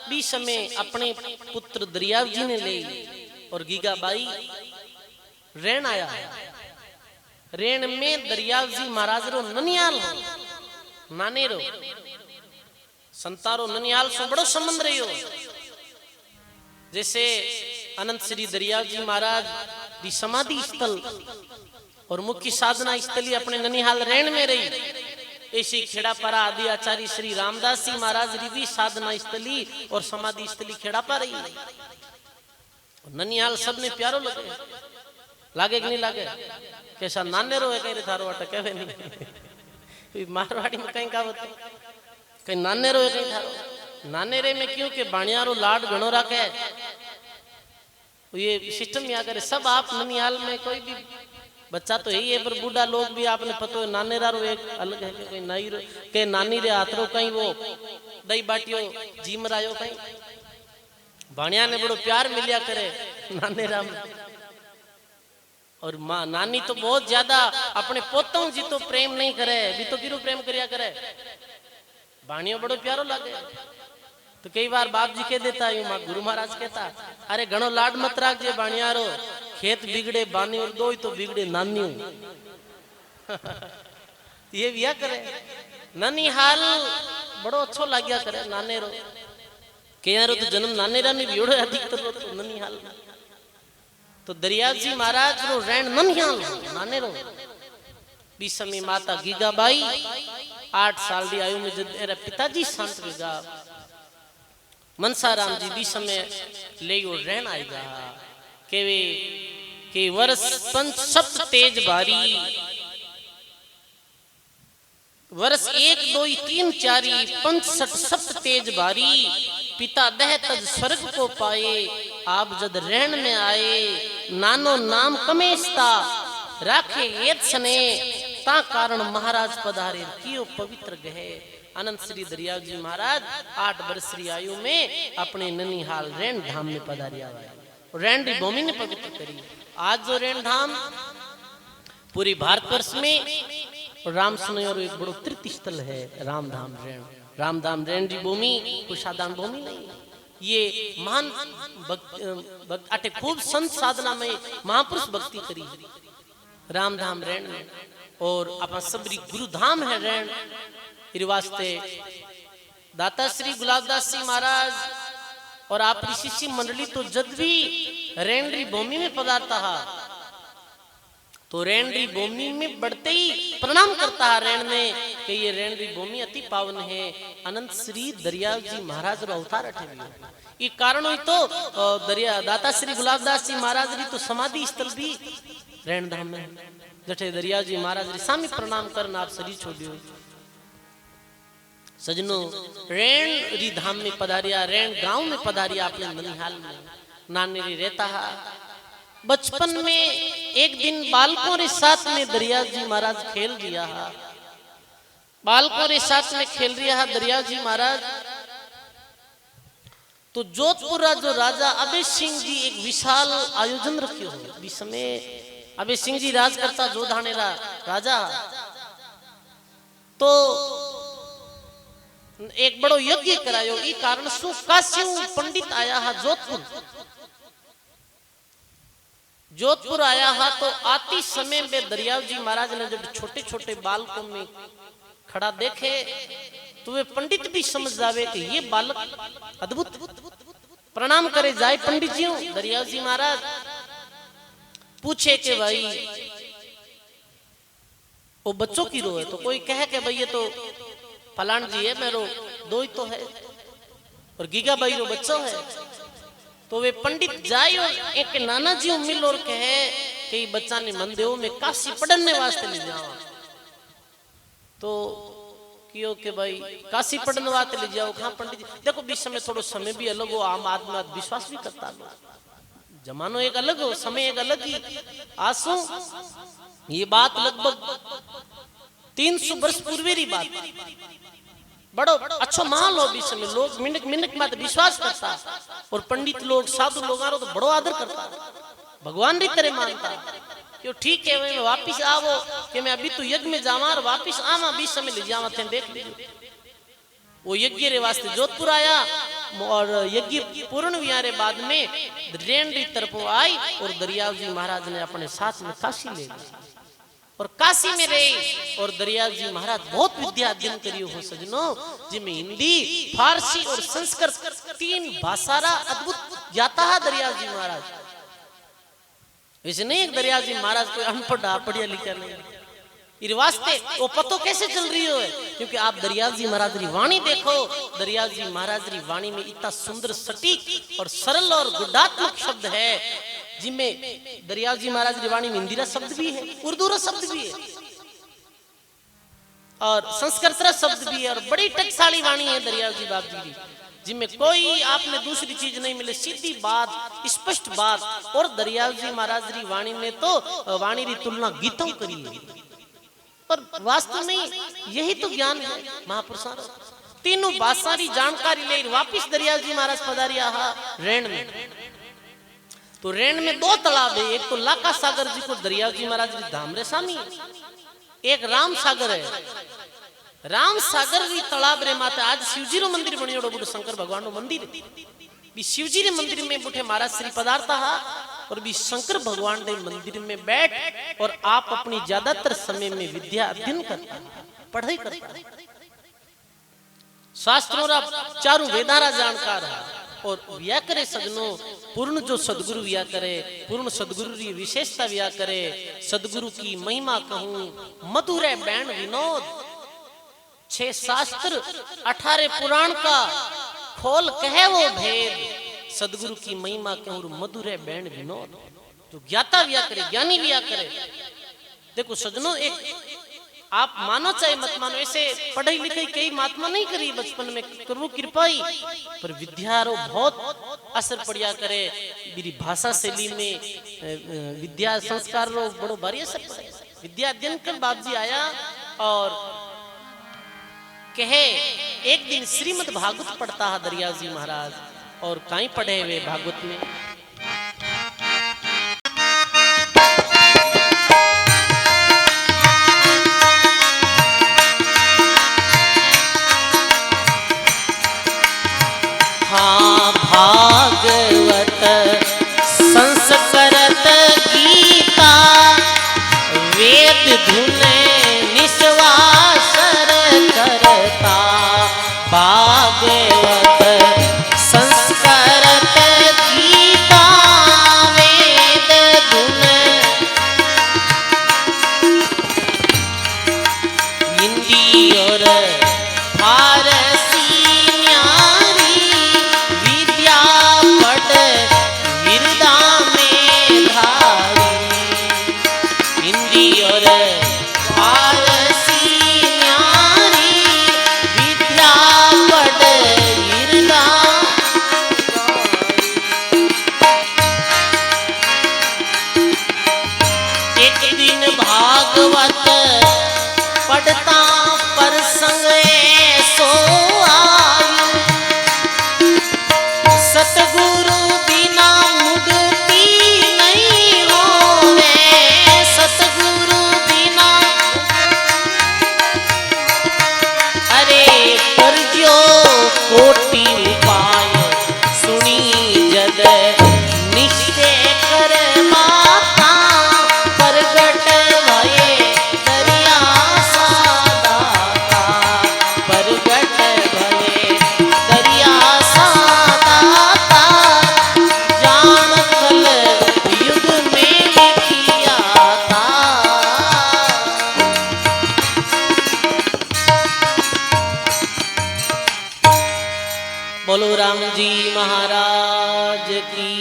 20 में अपने पुत्र दरियाव जी ने ले, और गीगाबाई रेण आया। रेण में दरियाव जी महाराज रो ननियाल हो, नाने रो संतारो ननियाल सो बड़ो संबंध रहियो। जैसे अनंत श्री दरियाव जी महाराज दी समाधि स्थल और मुख्य साधना स्थली अपने ननिहाल रेण में रही, ऐसी खेड़ापारा आदि आचार्य श्री रामदास जी महाराज री भी साधना स्थली और समाधि स्थली खेड़ापारा ही। ननिहाल सबने प्यारो लागे कि नहीं लागे? कैसा नाने रो है कहीं थारो अट कहे नहीं मारवाड़ी में कहीं का होता कहीं नाने रो है कहीं थारो नाने रे में क्यों के बाणियारो लाड घणो रखे ये सिस्टम या करे सब आप ननिहाल में कोई भी बच्चा तो यही है पर बूढ़ा लोग भी आपने पता है नाने रो एक अलग है कहीं नाई रो के नानी रे हाथ रो कहीं वो दही बाटियो जीम रायो कहीं बाणिया ने बड़ो प्यार मिलिया करे नाने राम और माँ नानी तो बहुत ज्यादा अपने पोतों जी तो प्रेम नहीं करे भी तो किरो प्रेम करिया करे बाणियो बड़ो प्यारो लागे तो कई बार बाप जी कह देता है माँ गुरु महाराज कहता अरे घणो लाड मत राख जे बाणियारो खेत बिगड़े बानी और दो ही तो बिगड़े नानी ये भी करे ननिहाल बड़ो अच्छो लाग्या करे नाने रो केयारो तो जन्म नाने रा में भी अधिकतर तो ननिहाल तो दरिया जी महाराज रो रैन ननिहाल नाने रो बीस समय माता गीगाबाई 8 साल की आयु में जब मेरा पिताजी संत गीगा मनसाराम जी भी समय ले और रहन आएगा के वर्ष पंच सप्त तेज बारी वर्ष 1 2 3 4 65 सप्त तेज बारी पिता दह तज स्वर्ग को पाए आप जद रहन में आए नानो नाम कमेस्ता राखे एक सने ता कारण महाराज पधारे कियो पवित्र गहे अनंत श्री दरिया जी महाराज 8 वर्ष की आयु में अपने ननिहाल रैन धाम में पधारिया रैन री भूमि ने पवित्र करी। आज जो रैन धाम पूरी भारतवर्ष में राम सुनोर एक बड़ो तीर्थ स्थल है राम धाम रैन। राम धाम रैन री भूमि कोई साधारण भूमि नहीं ये महान अटे खूब संत साधना में महापुरुष भक्ति करी राम धाम रैन और अपना सबरी गुरु धाम है रैन वास्ते दाता श्री गुलाबदास जी महाराज और आप शिष्य मंडली तो जद भी रेंडरी भूमि में पधारता है तो रेंडरी भूमि में बढ़ते ही प्रणाम करता है रेण में कि ये रेंडरी भूमि अति पावन है अनंत श्री दरिया जी महाराज रो अवतार अठे ये कारण हुई तो दरिया दाता श्री गुलाबदास जी महाराज री तो समाधि स्थल भी रेण धाम में जठे दरिया जी महाराज री सामी प्रणाम करना आप शरीर छोड़ियो सजनो रेण री धाम में पधारिया रेण गांव में पधारिया अपने ननिहाल में नानी री रहता है। बचपन में एक दिन बालकों रे साथ में दरिया जी महाराज खेल दिया है बालकों रे साथ में खेल रहा है दरिया जी महाराज तो जोधपुर जो राजा अभय सिंह जी एक विशाल आयोजन रखियो है समय अभय सिंह जी राज करता जोधाने राजा तो एक बड़ो यज्ञ करायो ई कारण सु काशी पंडित आया है जोधपुर आया है तो आती समय में दरिया जी महाराज ने जब छोटे छोटे बालकों में खड़ा देखे तो वे पंडित भी समझ जावे कि ये बालक अद्भुत प्रणाम करे जाए पंडित जी दरिया जी महाराज पूछे कि भाई वो बच्चों की रो है तो कोई कहे कि भाई ये तो फलान जी है मेरो दो ही तो है और गीगाबाई रो बच्चों है तो वे पंडित जाए और एक नाना जी मिल और कहे कि बच्चा ने मन देव में काशी पढ़ने वास्ते ले जाओ तो कियो के भाई काशी पढ़ने वास्ते ले जाओ कहाँ पंडित जी देखो बीच समय थोड़ा समय भी अलग हो आम आदमी विश्वास भी करता जमानो एक अलग हो समय एक अलग ही आंसू ये बात लगभग 300 वर्ष पूर्व की बात बड़ो अच्छो माहौल हो बीच में लोग मिनट मिनट में विश्वास करता और पंडित लोग साधु लोग तो बड़ो आदर करता भगवान री तरह मानता क्यों ठीक है मैं वापिस आवो कि मैं अभी तो यज्ञ में जावा और वापिस आवा बीच समय ले जावा थे देख लीजिए वो यज्ञ रे वास्ते जोधपुर आया और यज्ञ पूर्ण हुआ रे बाद में रेण री तरफ आई और दरिया जी महाराज ने अपने साथ में काशी ले गए और काशी में रहे और दरिया जी महाराज बहुत विद्या अध्ययन करी हो सजनो जिसमें हिंदी फारसी और संस्कृत 3 भाषा अद्भुत जाता है दरिया जी महाराज वैसे नहीं एक दरिया जी महाराज कोई अनपढ़ पढ़िया लिखा नहीं इस वास्ते वो पतो कैसे चल रही हो है, क्योंकि आप दरियाव जी महाराज री वाणी देखो। दरियाव जी महाराज री वाणी में इतना सुंदर सटीक और सरल और गुणात्मक शब्द है, जिनमें दरियाव जी महाराज री वाणी में हिंदी शब्द भी है, उर्दू शब्द भी है और संस्कृत शब्द भी है, और बड़ी टकसाली वाणी है दरियाव जी बाप जी की, जिनमें कोई आपने दूसरी चीज नहीं मिले, सीधी बात, स्पष्ट बात। और दरियाव जी महाराज री वाणी में तो वाणी री तुलना गीतों करी है, पर वास्तव में यही तो ज्ञान है महापुरुषों। तीनों भाषा री जानकारी ले वापिस दरियाव जी महाराज पधारिया रेण में। तो रेण में दो तालाब है, एक तो लाका सागर जी को दरियाव जी महाराज री धाम रे सामी, एक राम सागर है। राम सागर री तालाब रे माते आज शिवजी रो मंदिर बनियोड़ो, बुढ़ो शंकर भगवान रो मंदिर भी शिवजी रे मंदिर में बुढ़े महाराज श्री पदार्था हा, और भी शंकर भगवान रे मंदिर में बैठ और आप अपनी ज्यादातर समय में विद्या अध्ययन करता, पढ़ाई करता, शास्त्रों रा चारों वेदारा जानकार है। और व्या करे सजनों, पूर्ण जो सदगुरु व्या करे, पूर्ण सदगुरु की विशेषता व्या करे, सदगुरु की महिमा कहूं मधुर है बैण विनोद। 6 शास्त्र 18 पुराण का खोल कहे वो भेद, सदगुरु की महिमा कहूं मधुर है बैण विनोद। जो ज्ञाता व्या करे, ज्ञानी व्या करे। देखो सजनों, एक आप मानो चाहे मत मानो, ऐसे पढ़ाई लिखाई कई महात्मा नहीं करी बचपन में, करवो कृपाई, पर विद्या रो बहुत असर पड़िया करे। मेरी भाषा शैली में विद्या संस्कार रो बड़ो भारी असर पड़े। विद्या अध्ययन कर बाप जी आया और कहे, एक दिन श्रीमद् भागवत पढ़ता है दरियाव जी महाराज, और कहीं पढ़े हुए भागवत में भागवत संस्कृत गीता वेद धुन निश्वासर करता। भागवत संस्कृत गीता वेद धुन हिंदी और फारसी पढ़ता प्रसंग ऐसो आयु, सतगुरु बिना मुक्ति नहीं होवे, सतगुरु बिना। अरे करजो कोटि उपाय सुनी जद निश्चय कर माता, प्रगट भये दरिया सादाता, प्रगट भये दरिया सादाता, जान कल युग में लिखिया था। बोलो राम जी महाराज की,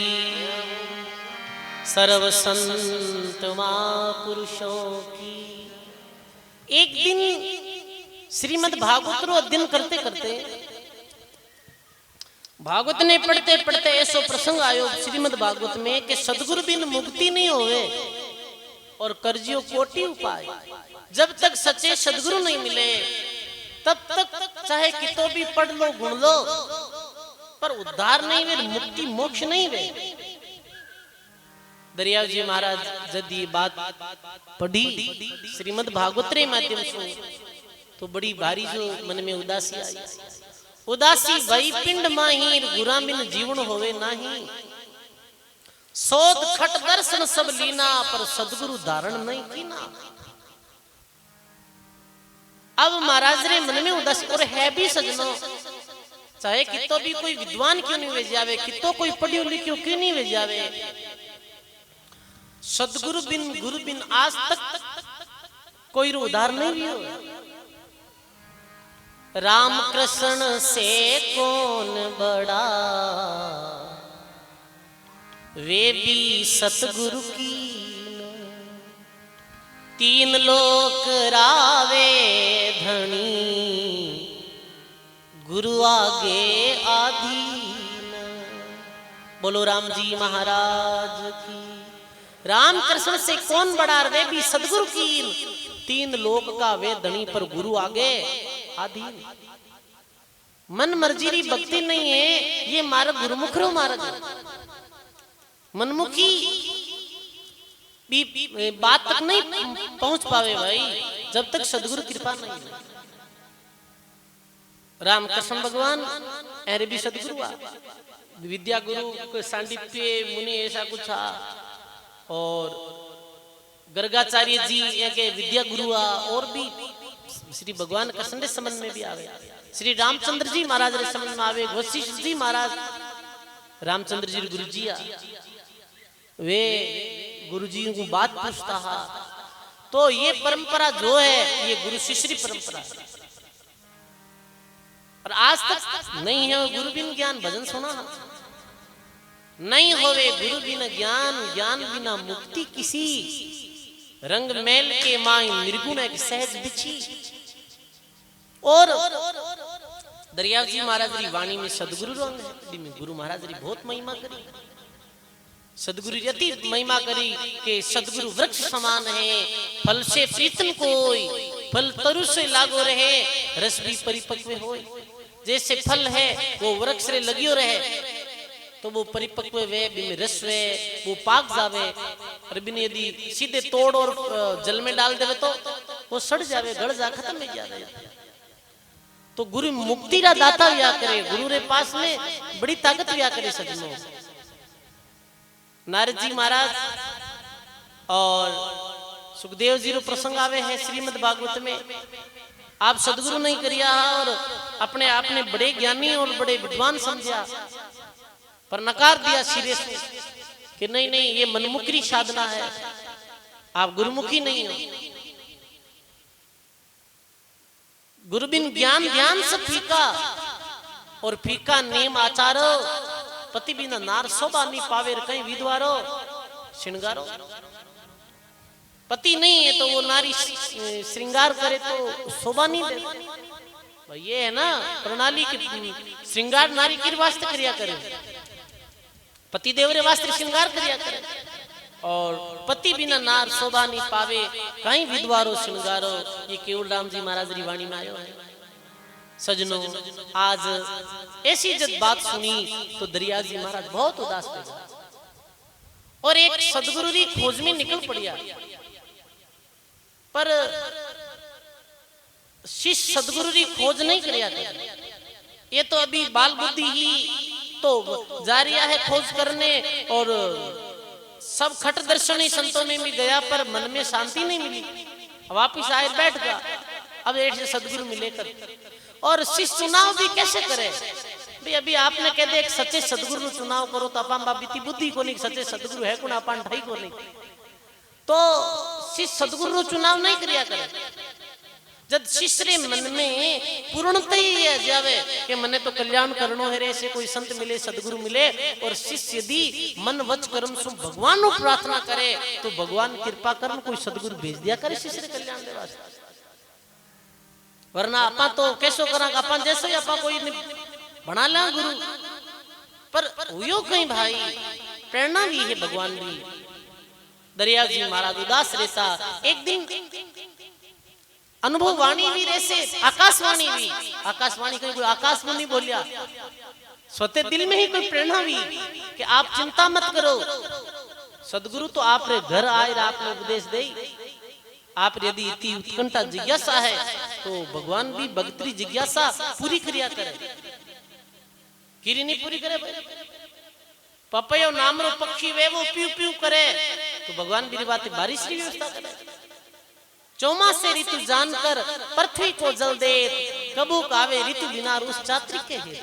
सर्व संत महापुरुषों की। एक दिन श्रीमद् भागवत रो अध्ययन करते करते, भागवत ने पढ़ते पढ़ते ऐसो प्रसंग आयो श्रीमद् भागवत में कि सदगुरु बिन मुक्ति नहीं होवे और करजियो कोटि उपाय। जब तक सच्चे सदगुरु नहीं मिले तब तक चाहे कितो भी पढ़ लो गुण लो, पर उद्धार नहीं वे, मुक्ति मोक्ष नहीं वे। दरियाव जी महाराज जब ये बात पढ़ी श्रीमद् भागवत रे माध्यम से, तो बड़ी भारी जो मन में उदासी आई। उदासी भई पिंड माही, गुरा बिन जीवन होवे नाही। सोध खट दर्शन सब लीना, पर सदगुरु धारण नहीं कीना। अब महाराज रे मन में उदासी, और है भी सजनो, चाहे कितो भी कोई विद्वान क्यों नहीं वे जावे, कितो कोई पढ़ियो लिखियो क्यों नहीं वे जावे, सदगुरु बिन गुरु बिन आज तक कोई उदाहरण नहीं भी हो। राम कृष्ण से कौन बड़ा, वे भी सतगुरु की। तीन लोक रावे धनी, गुरु आगे आधीन। बोलो राम जी महाराज की। राम कृष्ण से कौन बड़ा, वे भी सदगुरु की। तीन लोक का वे धनी, पर गुरु आगे आधीन। मन मर्जी री भक्ति नहीं है, ये मार्ग गुरुमुख रो मार्ग है। मनमुखी भी बात तक नहीं पहुंच पावे भाई, जब तक सदगुरु कृपा नहीं है। रामकृष्ण भगवान अरे भी सदगुरु, विद्या गुरु, सांडित्य मुनि ऐसा कुछ था। और गर्गाचार्य जी के विद्या गुरु, और भी श्री भगवान कृष्ण के संबंध में भी आवे। श्री रामचंद्र जी महाराज रे संबंध में आवे। वशिष्ठ जी महाराज रामचंद्र जी गुरु जी, वे गुरु जी को बात पूछता है। तो ये परंपरा जो है, ये गुरु शिष्य परंपरा है। और आज तक नहीं है गुरु बिन ज्ञान, भजन सुना नहीं होवे गुरु बिन ज्ञान, ज्ञान बिना मुक्ति किसी। रंग मेल के माई निर्गुण एक सहज बिछी। और दरिया जी महाराज री वाणी में सदगुरु रंग है, में गुरु महाराज री बहुत महिमा करी। सदगुरु अति महिमा करी कि सदगुरु वृक्ष समान है, फल से प्रीतम कोई, फल तरु से लागो रहे, रस भी परिपक्व होय। जैसे फल है वो वृक्ष रे लगियो रहे, तो वो परिपक्व वे, बिन रस वे, वो पाक जावे। और बिन यदि सीधे तोड़ और जल में डाल देवे तो वो सड़ जावे, गड़ जा, खत्म हो जावे। तो गुरु मुक्ति रा दाता व्या करे, गुरु रे पास में बड़ी ताकत व्या करे। सजनों, नारद जी महाराज और सुखदेव जी रो प्रसंग आवे है श्रीमद् भागवत में। आप सदगुरु नहीं करिया और अपने आपने बड़े ज्ञानी और बड़े विद्वान समझा, पर नकार दिया सिरे से कि नहीं नहीं, ये मनमुखी साधना है, आप गुरुमुखी नहीं हो। गुरु बिन ज्ञान, ज्ञान सब फीका, और फीका नेम आचारो। पति बिना नार शोभा नहीं पावे, कहीं विधवारो श्रृंगारो। पति नहीं है तो वो नारी श्रृंगार करे तो शोभा नहीं दे। ये है ना प्रणाली की, श्रृंगार नारी के वास्ते क्रिया करे, पति देव रे वास्ते श्रृंगार क्रिया करे। और पति बिना नार शोभा नहीं पावे, कहीं विधवारो श्रृंगारो। ये केवल राम जी महाराज री वाणी में आयो है। सजनों, आज ऐसी जब बात सुनी तो दरिया जी महाराज बहुत उदास थे और एक सदगुरु री खोज में निकल पड़िया। पर शिष्य सदगुरु री खोज नहीं करिया। ये तो अभी बाल बुद्धि ही तो जा रहा है खोज करने, और सब खट दर्शनी संतों में भी गया, पर मन में शांति नहीं मिली। वापिस आए बैठ गया, अब ऐसे सदगुरु मिले कर। और शिष्य चुनाव भी कैसे करे भाई? अभी आपने कह दे एक सच्चे सदगुरु चुनाव करो तो अपन बीती बुद्धि को नहीं, सच्चे सदगुरु है कौन, अपन ढाई को नहीं। तो शिष्य सदगुरु चुनाव नहीं करिया करे। जब शिष्य रे मन में पूर्णता ही है जावे कि मने तो कल्याण करनो है रे, से कोई संत मिले, सदगुरु मिले, और शिष्य यदि मन वच कर्म सु भगवान को प्रार्थना करे तो भगवान कृपा कर्म कोई सदगुरु भेज दिया करे शिष्य रे कल्याण दे वास्ते। वरना आपा तो कैसो करा, अपन जैसे आपा कोई बना ला गुरु, पर हुयो कहीं भाई प्रेरणा भी है भगवान भी। दरिया जी महाराज उदास रहता। एक दिन अनुभव वाणी भी रहसे, आकाशवाणी भी, आकाशवाणी कोई आकाशवाणी बोलिया, स्वतः दिल में ही कोई प्रेरणा भी कि आप चिंता मत करो, सदगुरु तो आप रे घर आए, आपने उपदेश दे। आप यदि इतनी उत्कंठा जिज्ञासा है तो भगवान भी भक्ति जिज्ञासा पूरी क्रिया करे। किरी नहीं पूरी करे भाई? पपयो नामरो पक्षी वे वो प्यू प्यू करे तो भगवान भी बातें बारिश की व्यवस्था करे। चौमासे ऋतु जानकर पृथ्वी को जल दे, कबू कावे ऋतु बिना उस चात्री के है।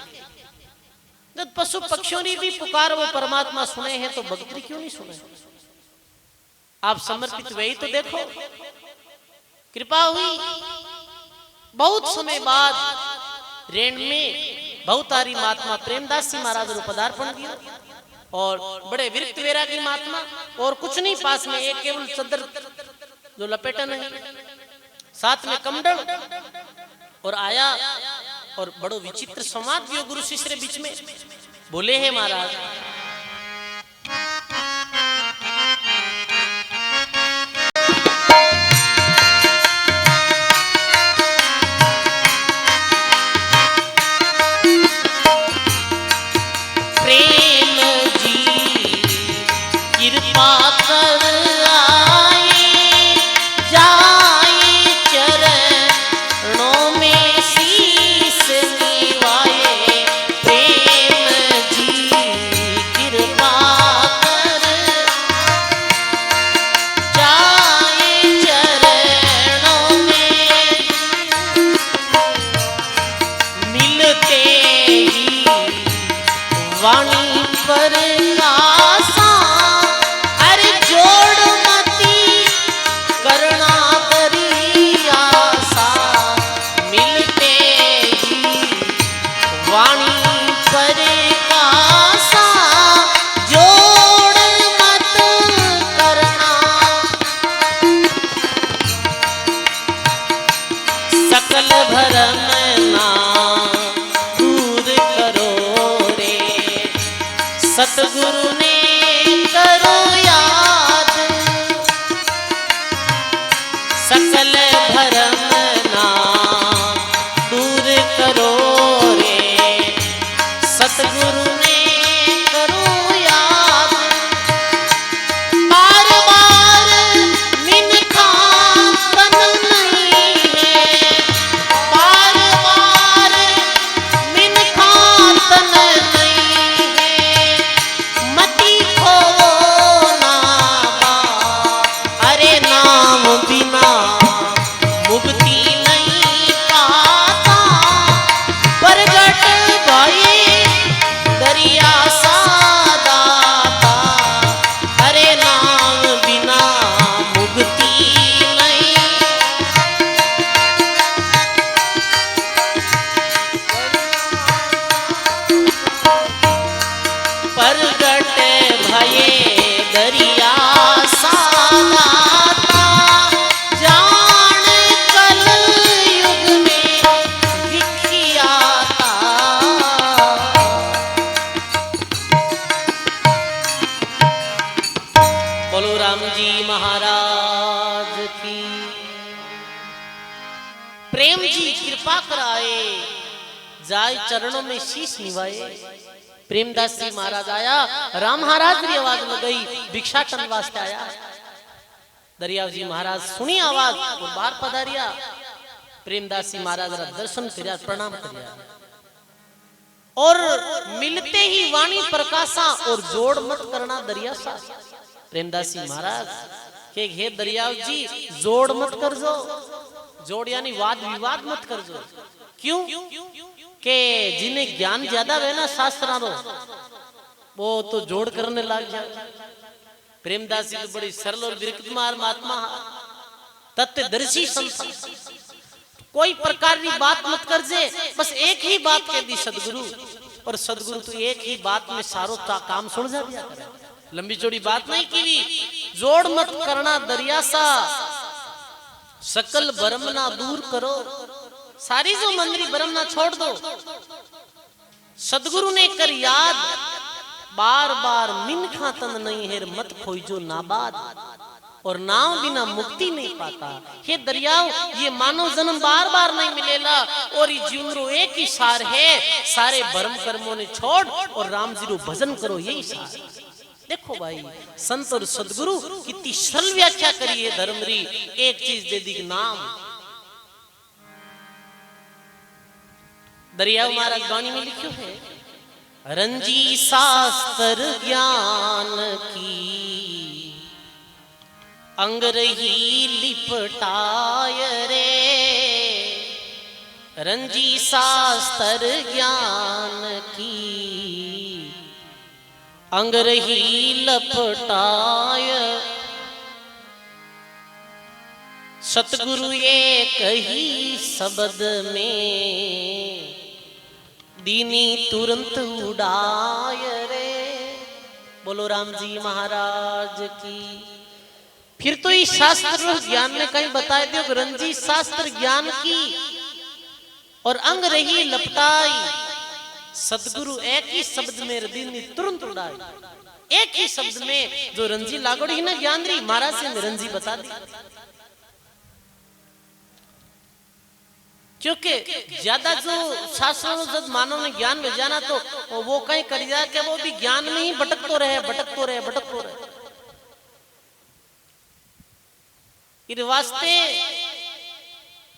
जब पशु पक्षियों ने भी पुकार वो परमात्मा सुने हैं तो भक्ति क्यों नहीं सुने? आप समर्पित वही तो देखो कृपा हुई। बहुत समय बाद रेण में बहुतारी महात्मा प्रेमदास जी महाराज ने पदार्पण किया और बड़े विरक्त वैरागी महात्मा और कुछ नहीं, पास में एक केवल चद्दर जो लपेटा नहीं, साथ में कमंडल और आया और बड़ो विचित्र संवाद भी गुरु शिष्य के बीच में बोले हैं महाराज। प्रेम जी कृपा कर वाणी पर आसा, अरे जोड़ मती करना दरियासा, मिलते ही वाणी पर आसा, जोड़ मत करना, सकल भरम ना सतगुरु ने करो याद, सकल भरम ना दूर करो रे, सतगुरु ने करो याद, बार बार मिनखा तन नहीं है, बार बार मिनखा तन बिना मुक्ति नहीं पाता, प्रगट भये दरिया सा दाता, अरे नाम बिना मुक्ति नहीं, प्रगट भये दरिया सा दाता, बोलो राम जी महाराज की। प्रेम जी कृपा कराए, जाय चरणों में शीश निभाए। प्रेमदास जी महाराज आया, राम महाराज की आवाज लगाई, भिक्षाटन वास्ते आया। दरिया जी महाराज सुनी आवाज और बाहर पधारिया। प्रेमदास जी महाराज रा दर्शन कर्या, प्रणाम कर्या और मिलते ही वाणी प्रकाशा और जोड़ मत करना दरिया सा। प्रेमदास जी महाराज के हे दरिया जी जोड़ मत कर जो, जोड़ यानी वाद विवाद मत कर जो। क्यों के जिन्हें ज्ञान ज्यादा है ना शास्त्रा रो, वो तो जोड़ करने लग जाए। प्रेमदास जी तो बड़ी सरल और विरक्तमार महात्मा, तत्वदर्शी संत, कोई प्रकार की बात मत कर जे, बस एक ही बात कह दी सदगुरु, और सदगुरु तो एक ही बात में सारो काम सुन जा दिया करे। लंबी चौड़ी बात नहीं की, जोड़ मत करना दरिया सा, सकल भरम ना दूर करो, सारी जो मंदरी भरम ना छोड़ दो। सदगुरु ने कर याद, बार बार मिनखा तन नहीं है, मत खोजो नाबाद, और नाम बिना मुक्ति नहीं पाता। हे दरियाओ, ये मानव जन्म बार बार नहीं मिलेगा, और ये जीवन रो एक ही सार है, सारे भरम कर्मों ने छोड़ और राम जी रो भजन करो, यही सार। देखो भाई, संत और सदगुरु कितनी सरल व्याख्या करी है धर्म री, एक चीज दे दी नाम। दरिया महाराज वाणी में लिखो है, रंजी शास्त्र ज्ञान की अंग रही लिपटाय रे, रंजी शास्त्र ज्ञान की अंग रही लपटाय, सतगुरु एक ही शब्द में दीनी तुरंत उड़ाय रे। बोलो राम जी महाराज की। फिर तो इस शास्त्र ज्ञान ने कहीं बताए दियो रंजी शास्त्र ज्ञान की और अंग रही लपटाई, सतगुरु एक ही शब्द में दीनी तुरंत उड़ाई। एक ही शब्द में जो रंजी लागोड़ी ना ज्ञान रही महाराज से रंजी बता दी। क्योंकि ज्यादा जो शास्त्रों में जब मानव ने ज्ञान में जाना तो वो कहीं कर जाए कि वो भी ज्ञान में ही भटकतो रहे। इस वास्ते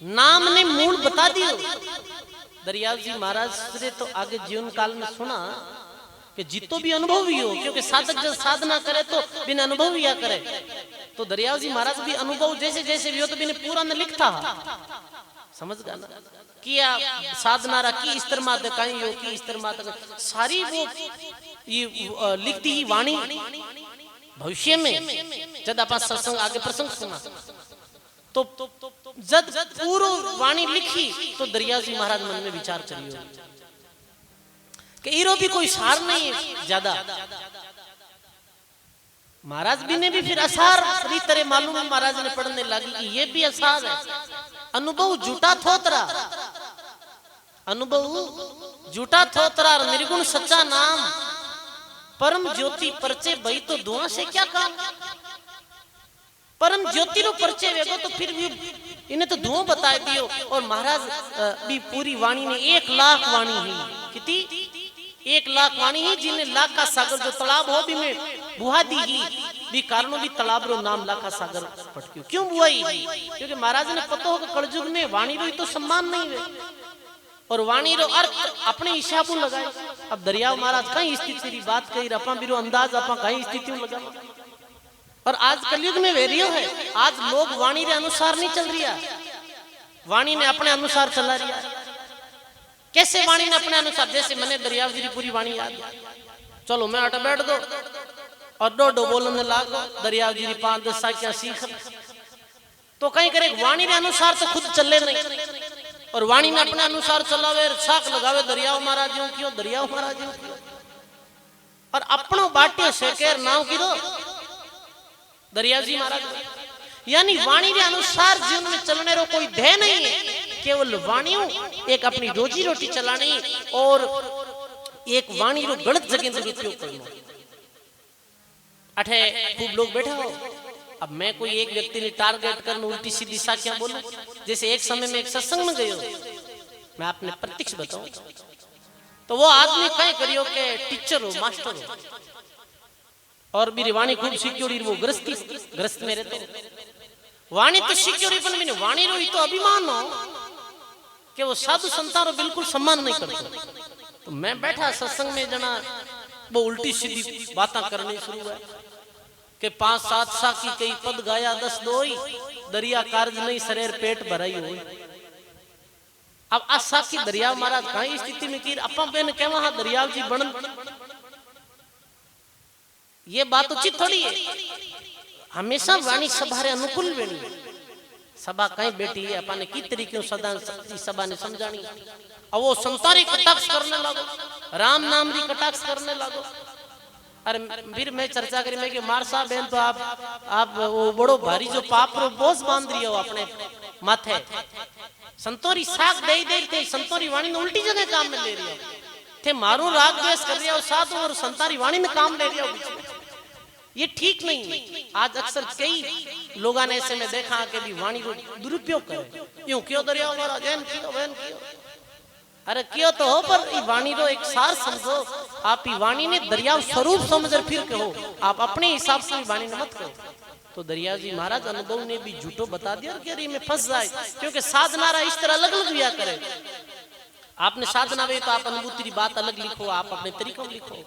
नाम ने मूल बता दियो। दरियाव जी महाराज ने तो आगे जीवन काल में सुना कि जितो भी अनुभवी हो, क्योंकि साधक जब साधना करे तो बिन अनुभव या करे, तो दरियाव जी महाराज भी अनुभव जैसे जैसे भी हो तो बिन पूरा न लिखता समझ गया ना किया साधना रखी इस तरह माते कहीं हो की इस तरह माते सारी वो ये लिखती ही वाणी भविष्य में जब आप सत्संग आगे प्रसंग सुना तो जब पूरा वाणी लिखी तो दरिया जी महाराज मन में विचार करियो कि इरो भी कोई सार नहीं है ज्यादा। महाराज भी ने भी फिर असार पूरी तरह मालूम है महाराज ने पढ़ने लगी कि ये भी असार है। अनुभव झूठा थोतरा, अनुभव झूठा थोतरा, निर्गुण सच्चा नाम परम ज्योति परचे भई तो धुआं से क्या काम। परम ज्योति रो परचे वेगो तो फिर भी इन्हें तो धुआं बता दियो। और महाराज भी पूरी वाणी ने 1 लाख वाणी ही कितनी 1 लाख वाणी ही जिन्हें लाख का सागर जो तालाब हो भी में बुहा दी ही भी कारणों भी तालाब रो नाम लाखा सागर पटक्यो। क्यों बुआई? क्योंकि महाराज ने पता हो कि कलयुग में वाणी रो तो सम्मान नहीं है और वाणी रो अर्थ अपने हिसाब में लगाए। अब दरिया महाराज कहीं स्थिति की बात कही अपना भी अंदाज अपना कहीं स्थिति में लगा। और आज कलयुग में वेरियो है, आज लोग वाणी के अनुसार नहीं चल रही है, वाणी ने अपने अनुसार चला रही है। कैसे वाणी ने अपने अनुसार? जैसे मैंने दरिया जी की पूरी वाणी याद, चलो मैं अट बैठ दो और डो बोलने लागो दरिया जी 5-10 साखियां सीख तो कहीं करे वाणी के अनुसार तो खुद चले नहीं और वाणी ने अपने अनुसार चलावे साख लगावे दरियाओ महाराज जी क्यों दरियाओ महाराज जी क्यों और अपनो बाटियों शेकेर नाम की दो दरिया जी महाराज। यानी वाणी के अनुसार जीवन में चलने रो कोई ध्येय नहीं है, केवल वाणियों एक अपनी रोजी रोटी चलानी और एक वाणी रो गलत जगह से उपयोग करना। अठे खूब लोग बैठे हो, अब मैं कोई एक व्यक्ति ने टारगेट कर उल्टी सीधी साखियां बोलूं। जैसे एक समय में एक सत्संग में गयो, मैं आपने प्रत्यक्ष बताऊं तो वो आदमी कहीं करियो के टीचर हो मास्टर हो और मेरी वाणी खूब सिक्योरी वो ग्रस्त मेरे तो वाणी तो सिक्योरी पर भी वाणी रो तो अभिमान हो कि वो साधु संतान बिल्कुल सम्मान नहीं करते। तो मैं बैठा सत्संग में जना वो उल्टी सीधी बातें करनी शुरू है कि 5-7 साखी कई पद गाया 10 दोई दरिया कार्ज नहीं शरीर पेट भराई हुई। अब आ साखी दरिया महाराज कहीं स्थिति में की अपा बेन के वहां दरिया जी बन ये बात उचित थोड़ी है। हमेशा वाणी सभा रे अनुकूल वेणी सभा कहीं बैठी है अपने की तरीके सदा सभा ने समझानी और वो संतारी कटाक्ष करने लगो राम नाम री कटाक्ष करने लगो। अरे फिर मैं चर्चा करी मैं कि मार साहब बहन तो आप वो बड़ो भारी जो पाप रो बोझ बांध रही हो अपने माथे संतोरी साग दे दे थे संतोरी वाणी ने उल्टी जगह काम में ले रही हो थे मारू राग द्वेष कर रही हो साधु और संतारी वाणी में काम ले रही हो। ये ठीक नहीं है। आज अक्सर कई लोगों ने ऐसे में देखा कि भी वाणी को दुरुपयोग करे यूं क्यों दरिया हमारा जैन क्यों बहन क्यों अरे क्यों तो हो पर ई वाणी रो एक सार समझो। आप ई वाणी ने दरिया स्वरूप समझकर फिर कहो, आप अपने हिसाब से वाणी ने मत कहो। तो दरिया जी महाराज अनुभव ने भी झूठो बता दिया कि अरे में फंस जाए क्योंकि साधना रहा इस तरह अलग अलग लिया करे। आपने साधना वे तो आप अनुभूति की बात अलग लिखो, आप अपने तरीकों में लिखो।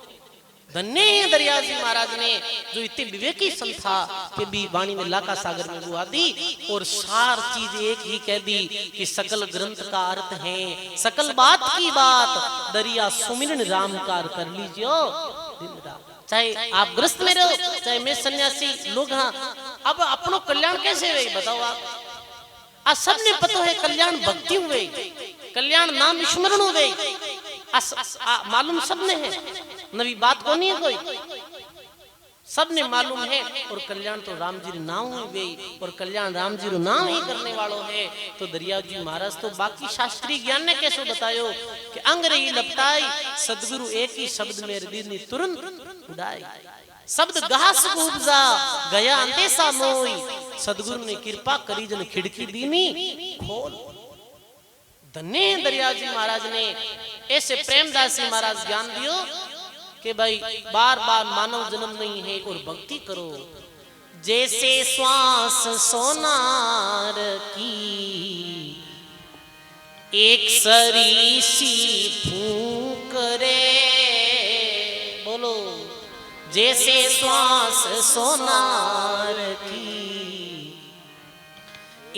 धन्य है दरिया जी महाराज ने जो इतने विवेकी संत था कि भी वाणी ने लाका सागर में बुआ दी और सार चीज एक ही कह दी कि सकल ग्रंथ का अर्थ है सकल बात की बात दरिया सुमिरन राम कार कर लीजिए दिन रात। चाहे आप ग्रस्त में रहो चाहे मैं सन्यासी लोग हाँ अब अपनो कल्याण कैसे वे बताओ आप आ सबने पतो है कल्याण भक्ति हुए, कल्याण नाम स्मरण हुए, मालूम सबने है, नवी बात को नहीं है कोई, सबने मालूम है। और कल्याण तो राम जी नाम हुए, और कल्याण राम जी नाम ही करने वालों है। तो दरिया जी महाराज तो बाकी शास्त्रीय ज्ञान ने कैसे बतायो कि अंग रही लपटाई सदगुरु एक ही शब्द में हृदय ने तुरंत उड़ाई, शब्द घास को उपजा गया अंदेशा मोई, सदगुरु ने कृपा करी जन खिड़की दीनी खोल। धन्य दरिया जी महाराज ने ऐसे प्रेमदास जी महाराज ज्ञान दियो कि भाई बार बार मानव जन्म नहीं है और भक्ति करो। जैसे श्वास सोनार की एक सरी सी फूंक रे, बोलो जैसे श्वास सोनार की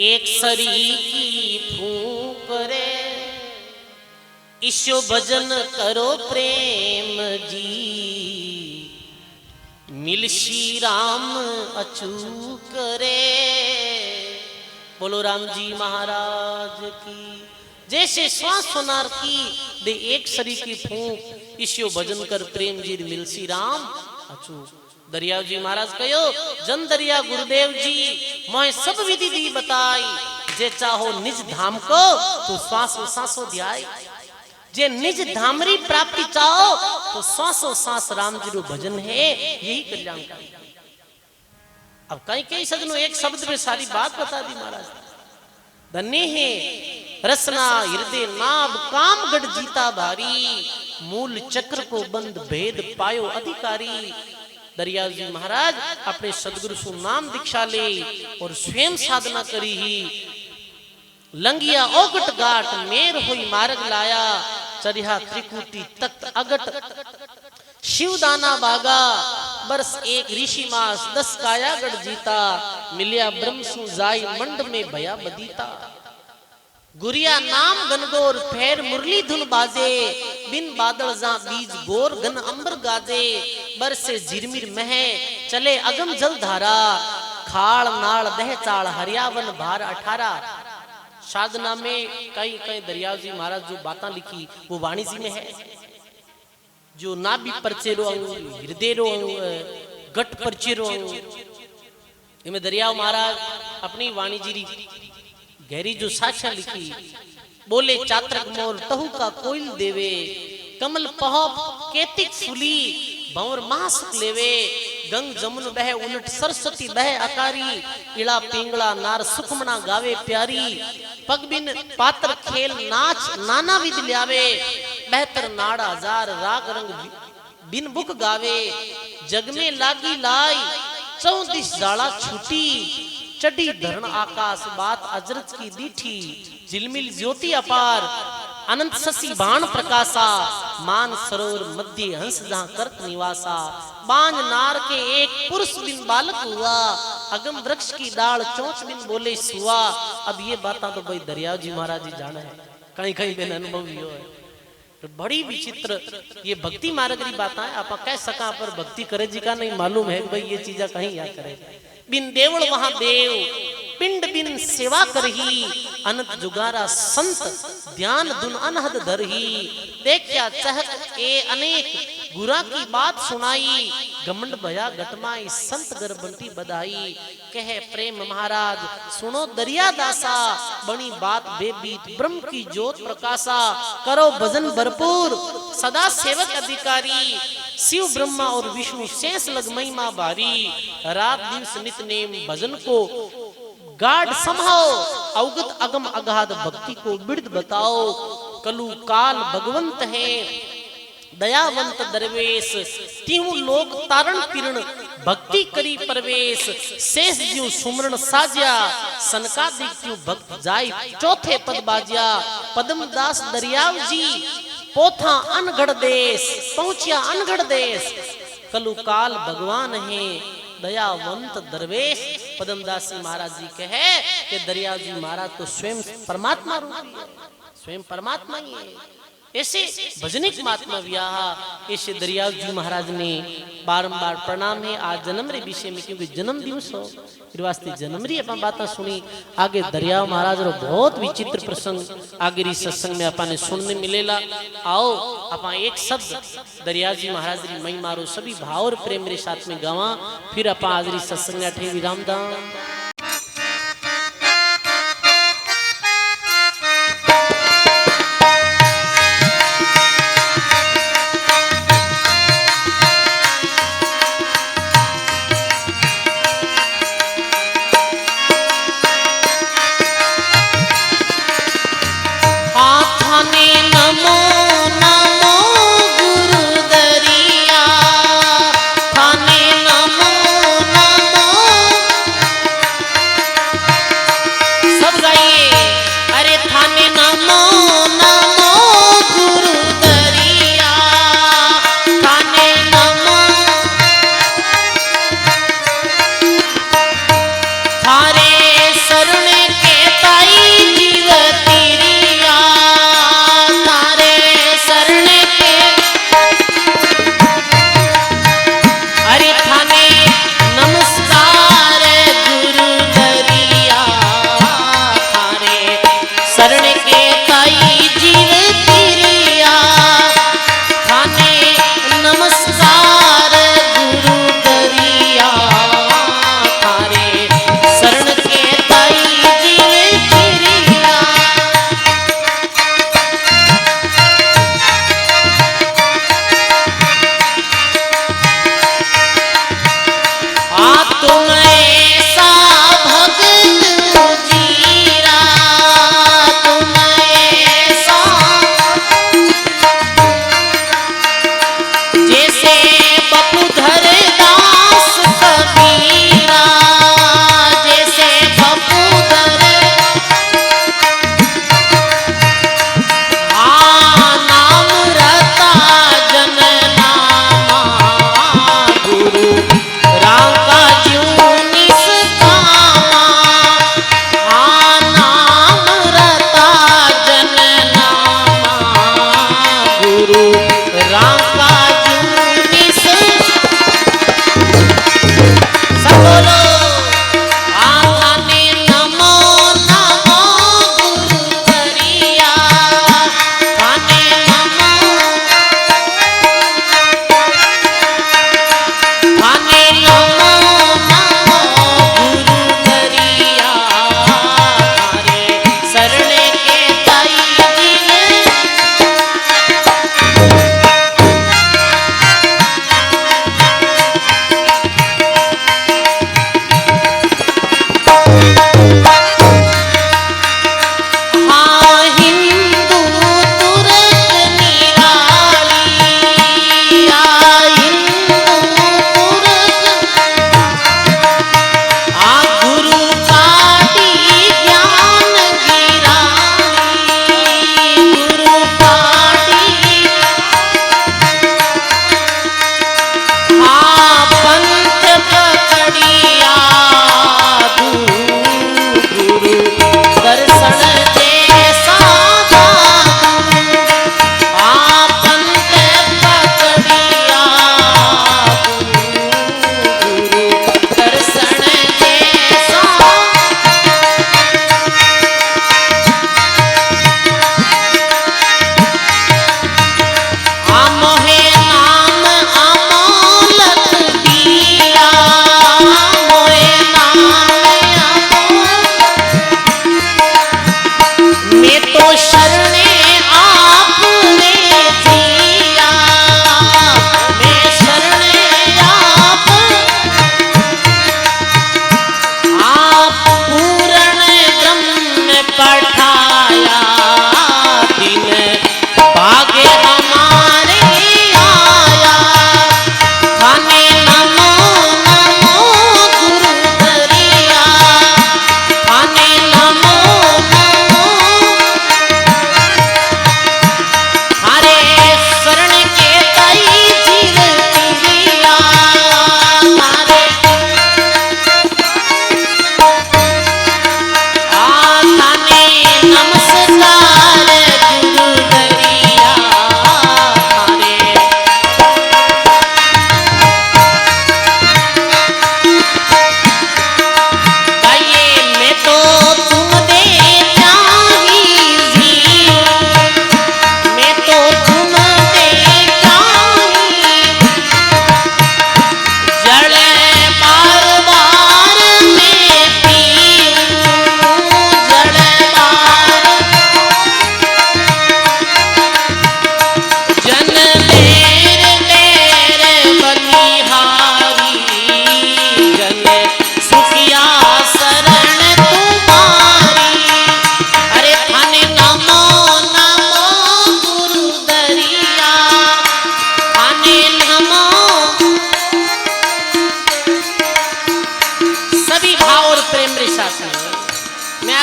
एक सरी की फूंक रे, ईशो भजन करो प्रेम जी मिल श्री राम अचूक रे। बोलो राम जी महाराज की। जैसे श्वास सोनार की दे एक सरी की फूंक, ईशो भजन कर प्रेम जी मिल श्री राम अचूक। दरिया जी महाराज कहो जन दरिया गुरुदेव जी मैं सब विधि दी बताई, जे चाहो निज धाम को तो श्वासो सांसो ध्याय, जे निज धामरी प्राप्ति चाहो तो श्वासो सांस राम जी रो भजन है, यही कल्याण का। अब कहीं कहीं सजनों एक शब्द में सारी बात बता दी महाराज। धन्य है रसना हृदय नाभ काम गढ़ जीता भारी, मूल चक्र को बंद भेद पायो अधिकारी। दरिया जी महाराज अपने सदगुरु सु नाम दीक्षा ले और स्वयं साधना करी ही, लंगिया ओगट गाट मेर हुई मार्ग लाया, चरिहा त्रिकुटी तख्त अगट शिवदाना बागा, बरस एक ऋषि मास 10 काया गढ़ जीता, मिलिया ब्रह्म सु जाई मंड में भया बदीता। गुरिया नाम गनगोर फेर मुरली धुन बाजे, बिन बादल जा बीज गोर घन अंबर गाजे, बरसे झिरमिर मह चले अगम जल धारा, खाड़ नाड़ दह चाड़ हरियावन भार 18। साधना में कई कई दरिया जी महाराज जो बातें लिखी वो वाणी जी में है, जो नाभि परचेरो हृदय रो गट परचेरो, इनमें दरिया महाराज अपनी वाणी जी गहरी जो साक्षा लिखी। बोले चात्रक मोर तहु का कोयल देवे, कमल पहो केतिक फुली भंवर महासुख लेवे, गंग जमुन बह उलट सरस्वती बह अकारी, इड़ा पिंगला नार सुखमना गावे प्यारी, पग बिन पात्र खेल नाच नाना विध ल्यावे, बेहतर नाड़ा हजार राग रंग बिन बुक गावे, जग में लागी लाई 34 जाला छूटी, चढ़ी धरण आकाश बात अजरज की दीठी, झिलमिल ज्योति अपार अनंत शशि बाण प्रकाशा, मान सरोवर मध्य हंस जहां करत निवासा, बांझ नार के एक पुरुष बिन बालक हुआ, अगम वृक्ष की डाल चोंच बिन बोले सुआ। अब ये बात तो भाई दरिया जी महाराज जी जाने है, कहीं कहीं बिन अनुभव ही है। बड़ी विचित्र ये भक्ति मार्ग की बात है, आप कह सका पर भक्ति करे जी का नहीं मालूम है भाई ये चीजा कहीं या करे। बिन देवल वहां देव पिंड बिन सेवा करही, अनंत जुगारा संत ध्यान दुन अनहद धरही, देखया चहक ए अनेक गुरा की बात सुनाई, गमंड भया घटमाई संत गर बंटी बधाई। कहे प्रेम महाराज सुनो दरिया दासा, बनी बात बेबीत ब्रह्म की ज्योत प्रकाशा, करो भजन भरपूर सदा सेवक अधिकारी, शिव ब्रह्मा और विष्णु शेष लग महिमा भारी, रात दिन नित नेम भजन को गाढ़ संभाओ, अवगत अगम अगाध भक्ति को बिरद बताओ, कलु काल भगवंत है दयावंत दरवेश, तीहू लोग तारण किरण भक्ति करी परवेश, शेष जीव सुमरण साज्या, सनकादिक क्यों भक्त जाय चौथे पद बाज्या, पद्म दास दरियाव जी पोथा अनगढ़ देश, पहुंचिया अनगढ़ देश, कलु काल भगवान है दयावंत दरवेश। पद्मदास जी महाराज जी कहे कि दरिया जी महाराज तो स्वयं परमात्मा रूपी है, स्वयं परमात्मा ही है। ऐसे भजनिक महात्मा व्याह ऐसे दरियाव जी महाराज ने बारंबार प्रणाम है आज जन्म रे विषय में क्योंकि जन्म दिवस हो फिर वास्ते जन्म री अपन बातें सुनी आगे दरियाव महाराज रो बहुत विचित्र प्रसंग आगे री सत्संग में अपन सुनने मिलेला। आओ अपन एक शब्द दरियाव जी महाराज री महिमा रो सभी भाव और प्रेम रे साथ में गावा फिर अपन आज री सत्संग में अठे विराम दां।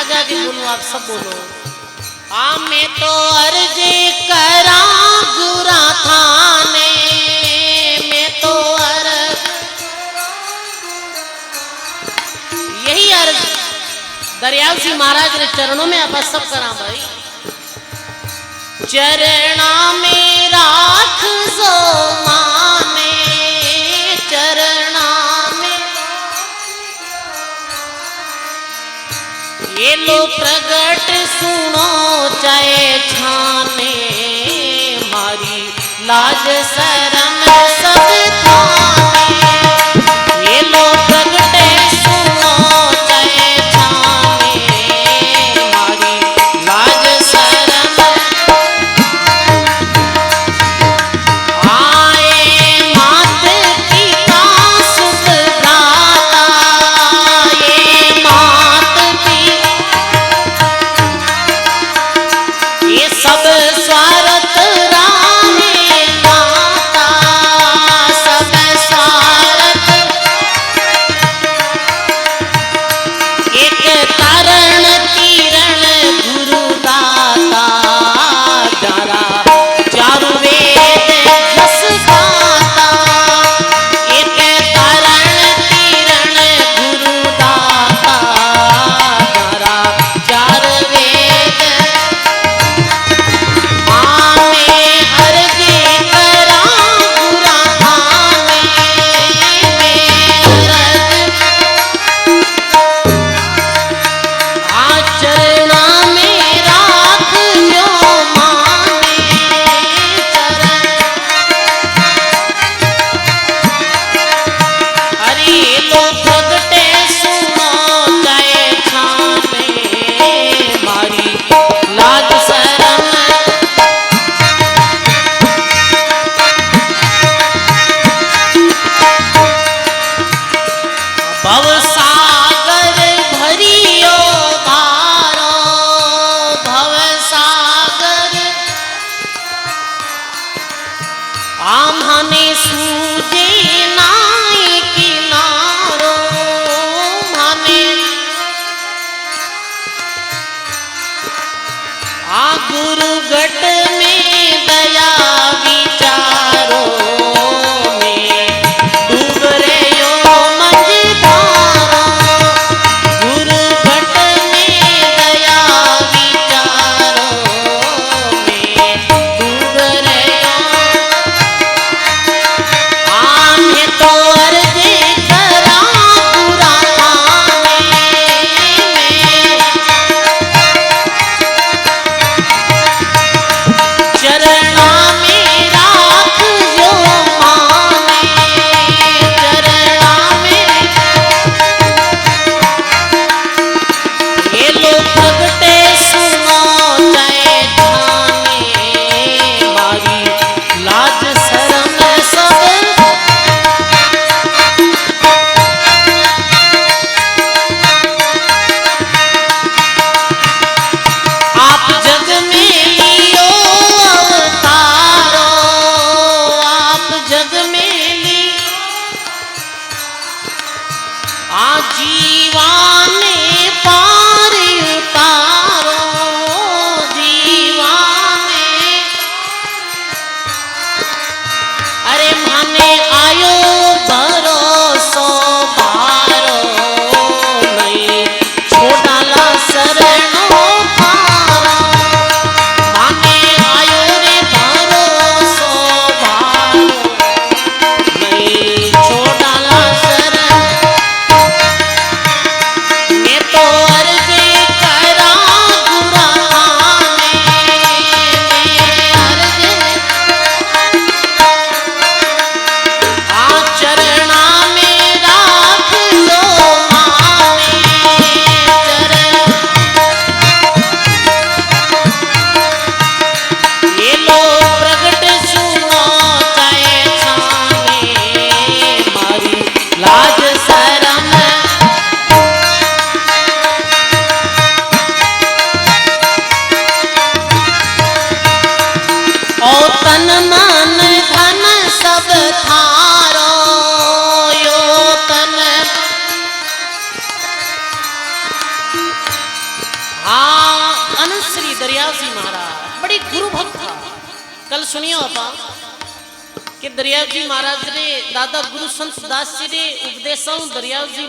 आगे आगे बोलो, आप सब बोलो। मैं तो अर्ज करा गुरा थाने, मैं तो अर्ज, यही अर्ज दरियाव जी महाराज के चरणों में आप सब करा भाई। चरणा में राख जो माने, चरणा में ये लो प्रगट सुनो चाहे छाने, मारी लाज शरम सब थाने, ये लो प्रगटे सुनो चाहे छाने, मारी लाज शरम आए मात पिता सुख दाता, ये मात पिता ये सब स्वार्थ राहे नाता, सब स्वार्थ एक तरण तीरण गुरु दाता, जरा चारु वेद जस गाता, एक तरण तीरण गुरु दाता, जरा चार वेद आमे अर्ज करा गुरा थाने, मैं अर्ज आचरणा में राख जो माने, चरण अरे लो प्रगटे सुनो चाहे छाने, मारी लाज शरम भव सागर भरियो धारो, भव सागर आम्हाने सूझे नाई किनारो, माने गुरु गट में दया विचारो, में डूब रहे हो मझधारो, गुरु गट में दया विचारो, में डूब रहे हो आम्हे सुनियो अपा कि दरियाव जी महाराज ने दादा गुरु संत दास जी ने उपदेशों दरियाव जी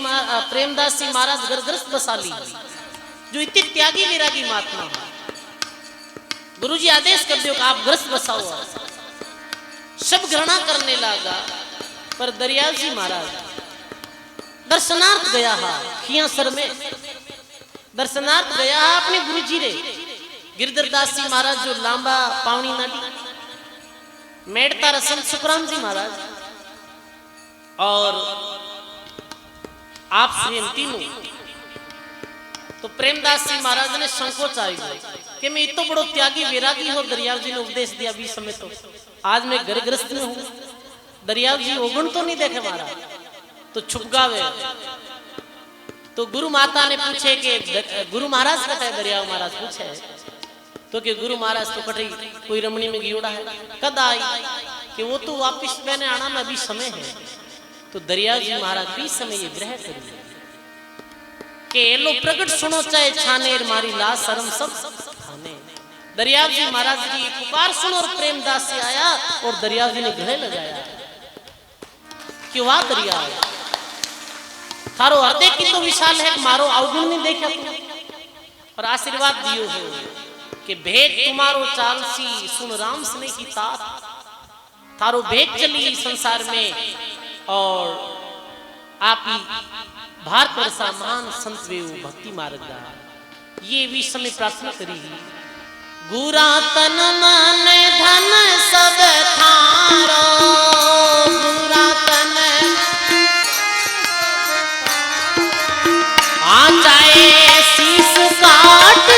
प्रेमदास जी महाराज गरगरस बसा ली, जो इतने त्यागी विरागी महात्मा गुरु जी आदेश कर दियो कि आप ग्रस्त बसाओ। सब घृणा करने लगा, पर दरियाव जी महाराज दर्शनार्थ गया हा खियासर में, दर्शनार्थ गया हा अपने गुरु जी रे गिरधरदास जी महाराज जो लांबा पावनी नाडी मेड़ता रसन सुखराम जी महाराज और आप स्वयं तीनों। तो प्रेमदास जी महाराज ने संकोच आई कि मैं इतना बड़ो त्यागी वैरागी हो, दरियाव जी ने उपदेश दिया 20 समय तो आज मैं गरगृहस्थ में हूं, दरियाव जी ओगुण तो नहीं देखे मारा तो छुप गावे। तो गुरु माता ने पूछे कि गुरु महाराज कहता है, दरियाव महाराज पूछे तो कि गुरु महाराज तो कटी कोई रमणी में गियोड़ा है, कद आई कि वो तो वापिस मैंने आना में अभी समय है। तो दरियाव जी महाराज 20 समय ये ग्रह करिए के लो प्रकट सुनो चाहे छाने मारी लाश शर्म सब थाने। दरियाव जी महाराज की पुकार सुनो और प्रेमदास से आया और दरियाव जी ने गले लगाया कि वाह दरियाव थारो हृदय की तो विशाल है, मारो अवगुण नहीं देखा तुम और आशीर्वाद दियो हो कि भेद तुम्हारो चालसी सुन राम स्नेह की तात। थारो भेद चली संसार में और आप ही भारत वर्षा महान संत वेव भक्ति मार्ग ये भी समय प्रार्थना करी। गुरा तन मन धन सब थारो, गुरा तन आ जाए शीश काट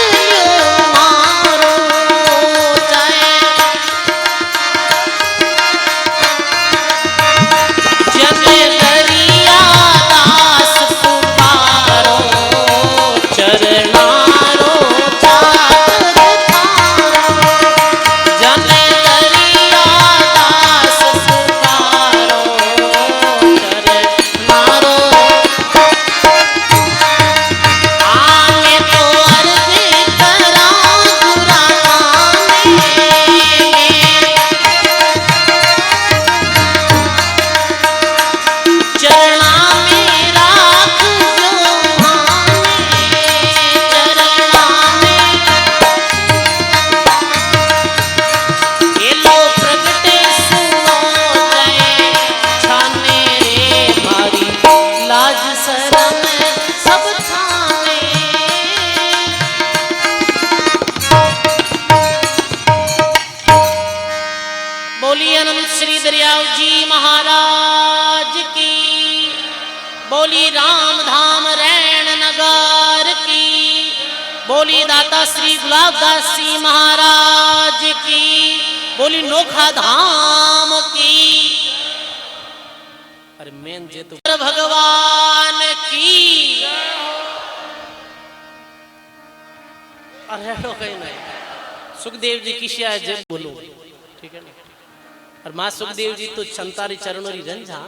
श्री दरियाव जी महाराज की, बोली राम धाम रैन नगर की, बोली दाता श्री गुलाबदास जी महाराज की, बोली नोखा धाम की। अरे मेन जे तो भगवान की। अरे कहीं नहीं, सुखदेव जी की शिया जब बोलो ठीक है ना। और माँ सुखदेव जी तो संतारी चरणों री रंझा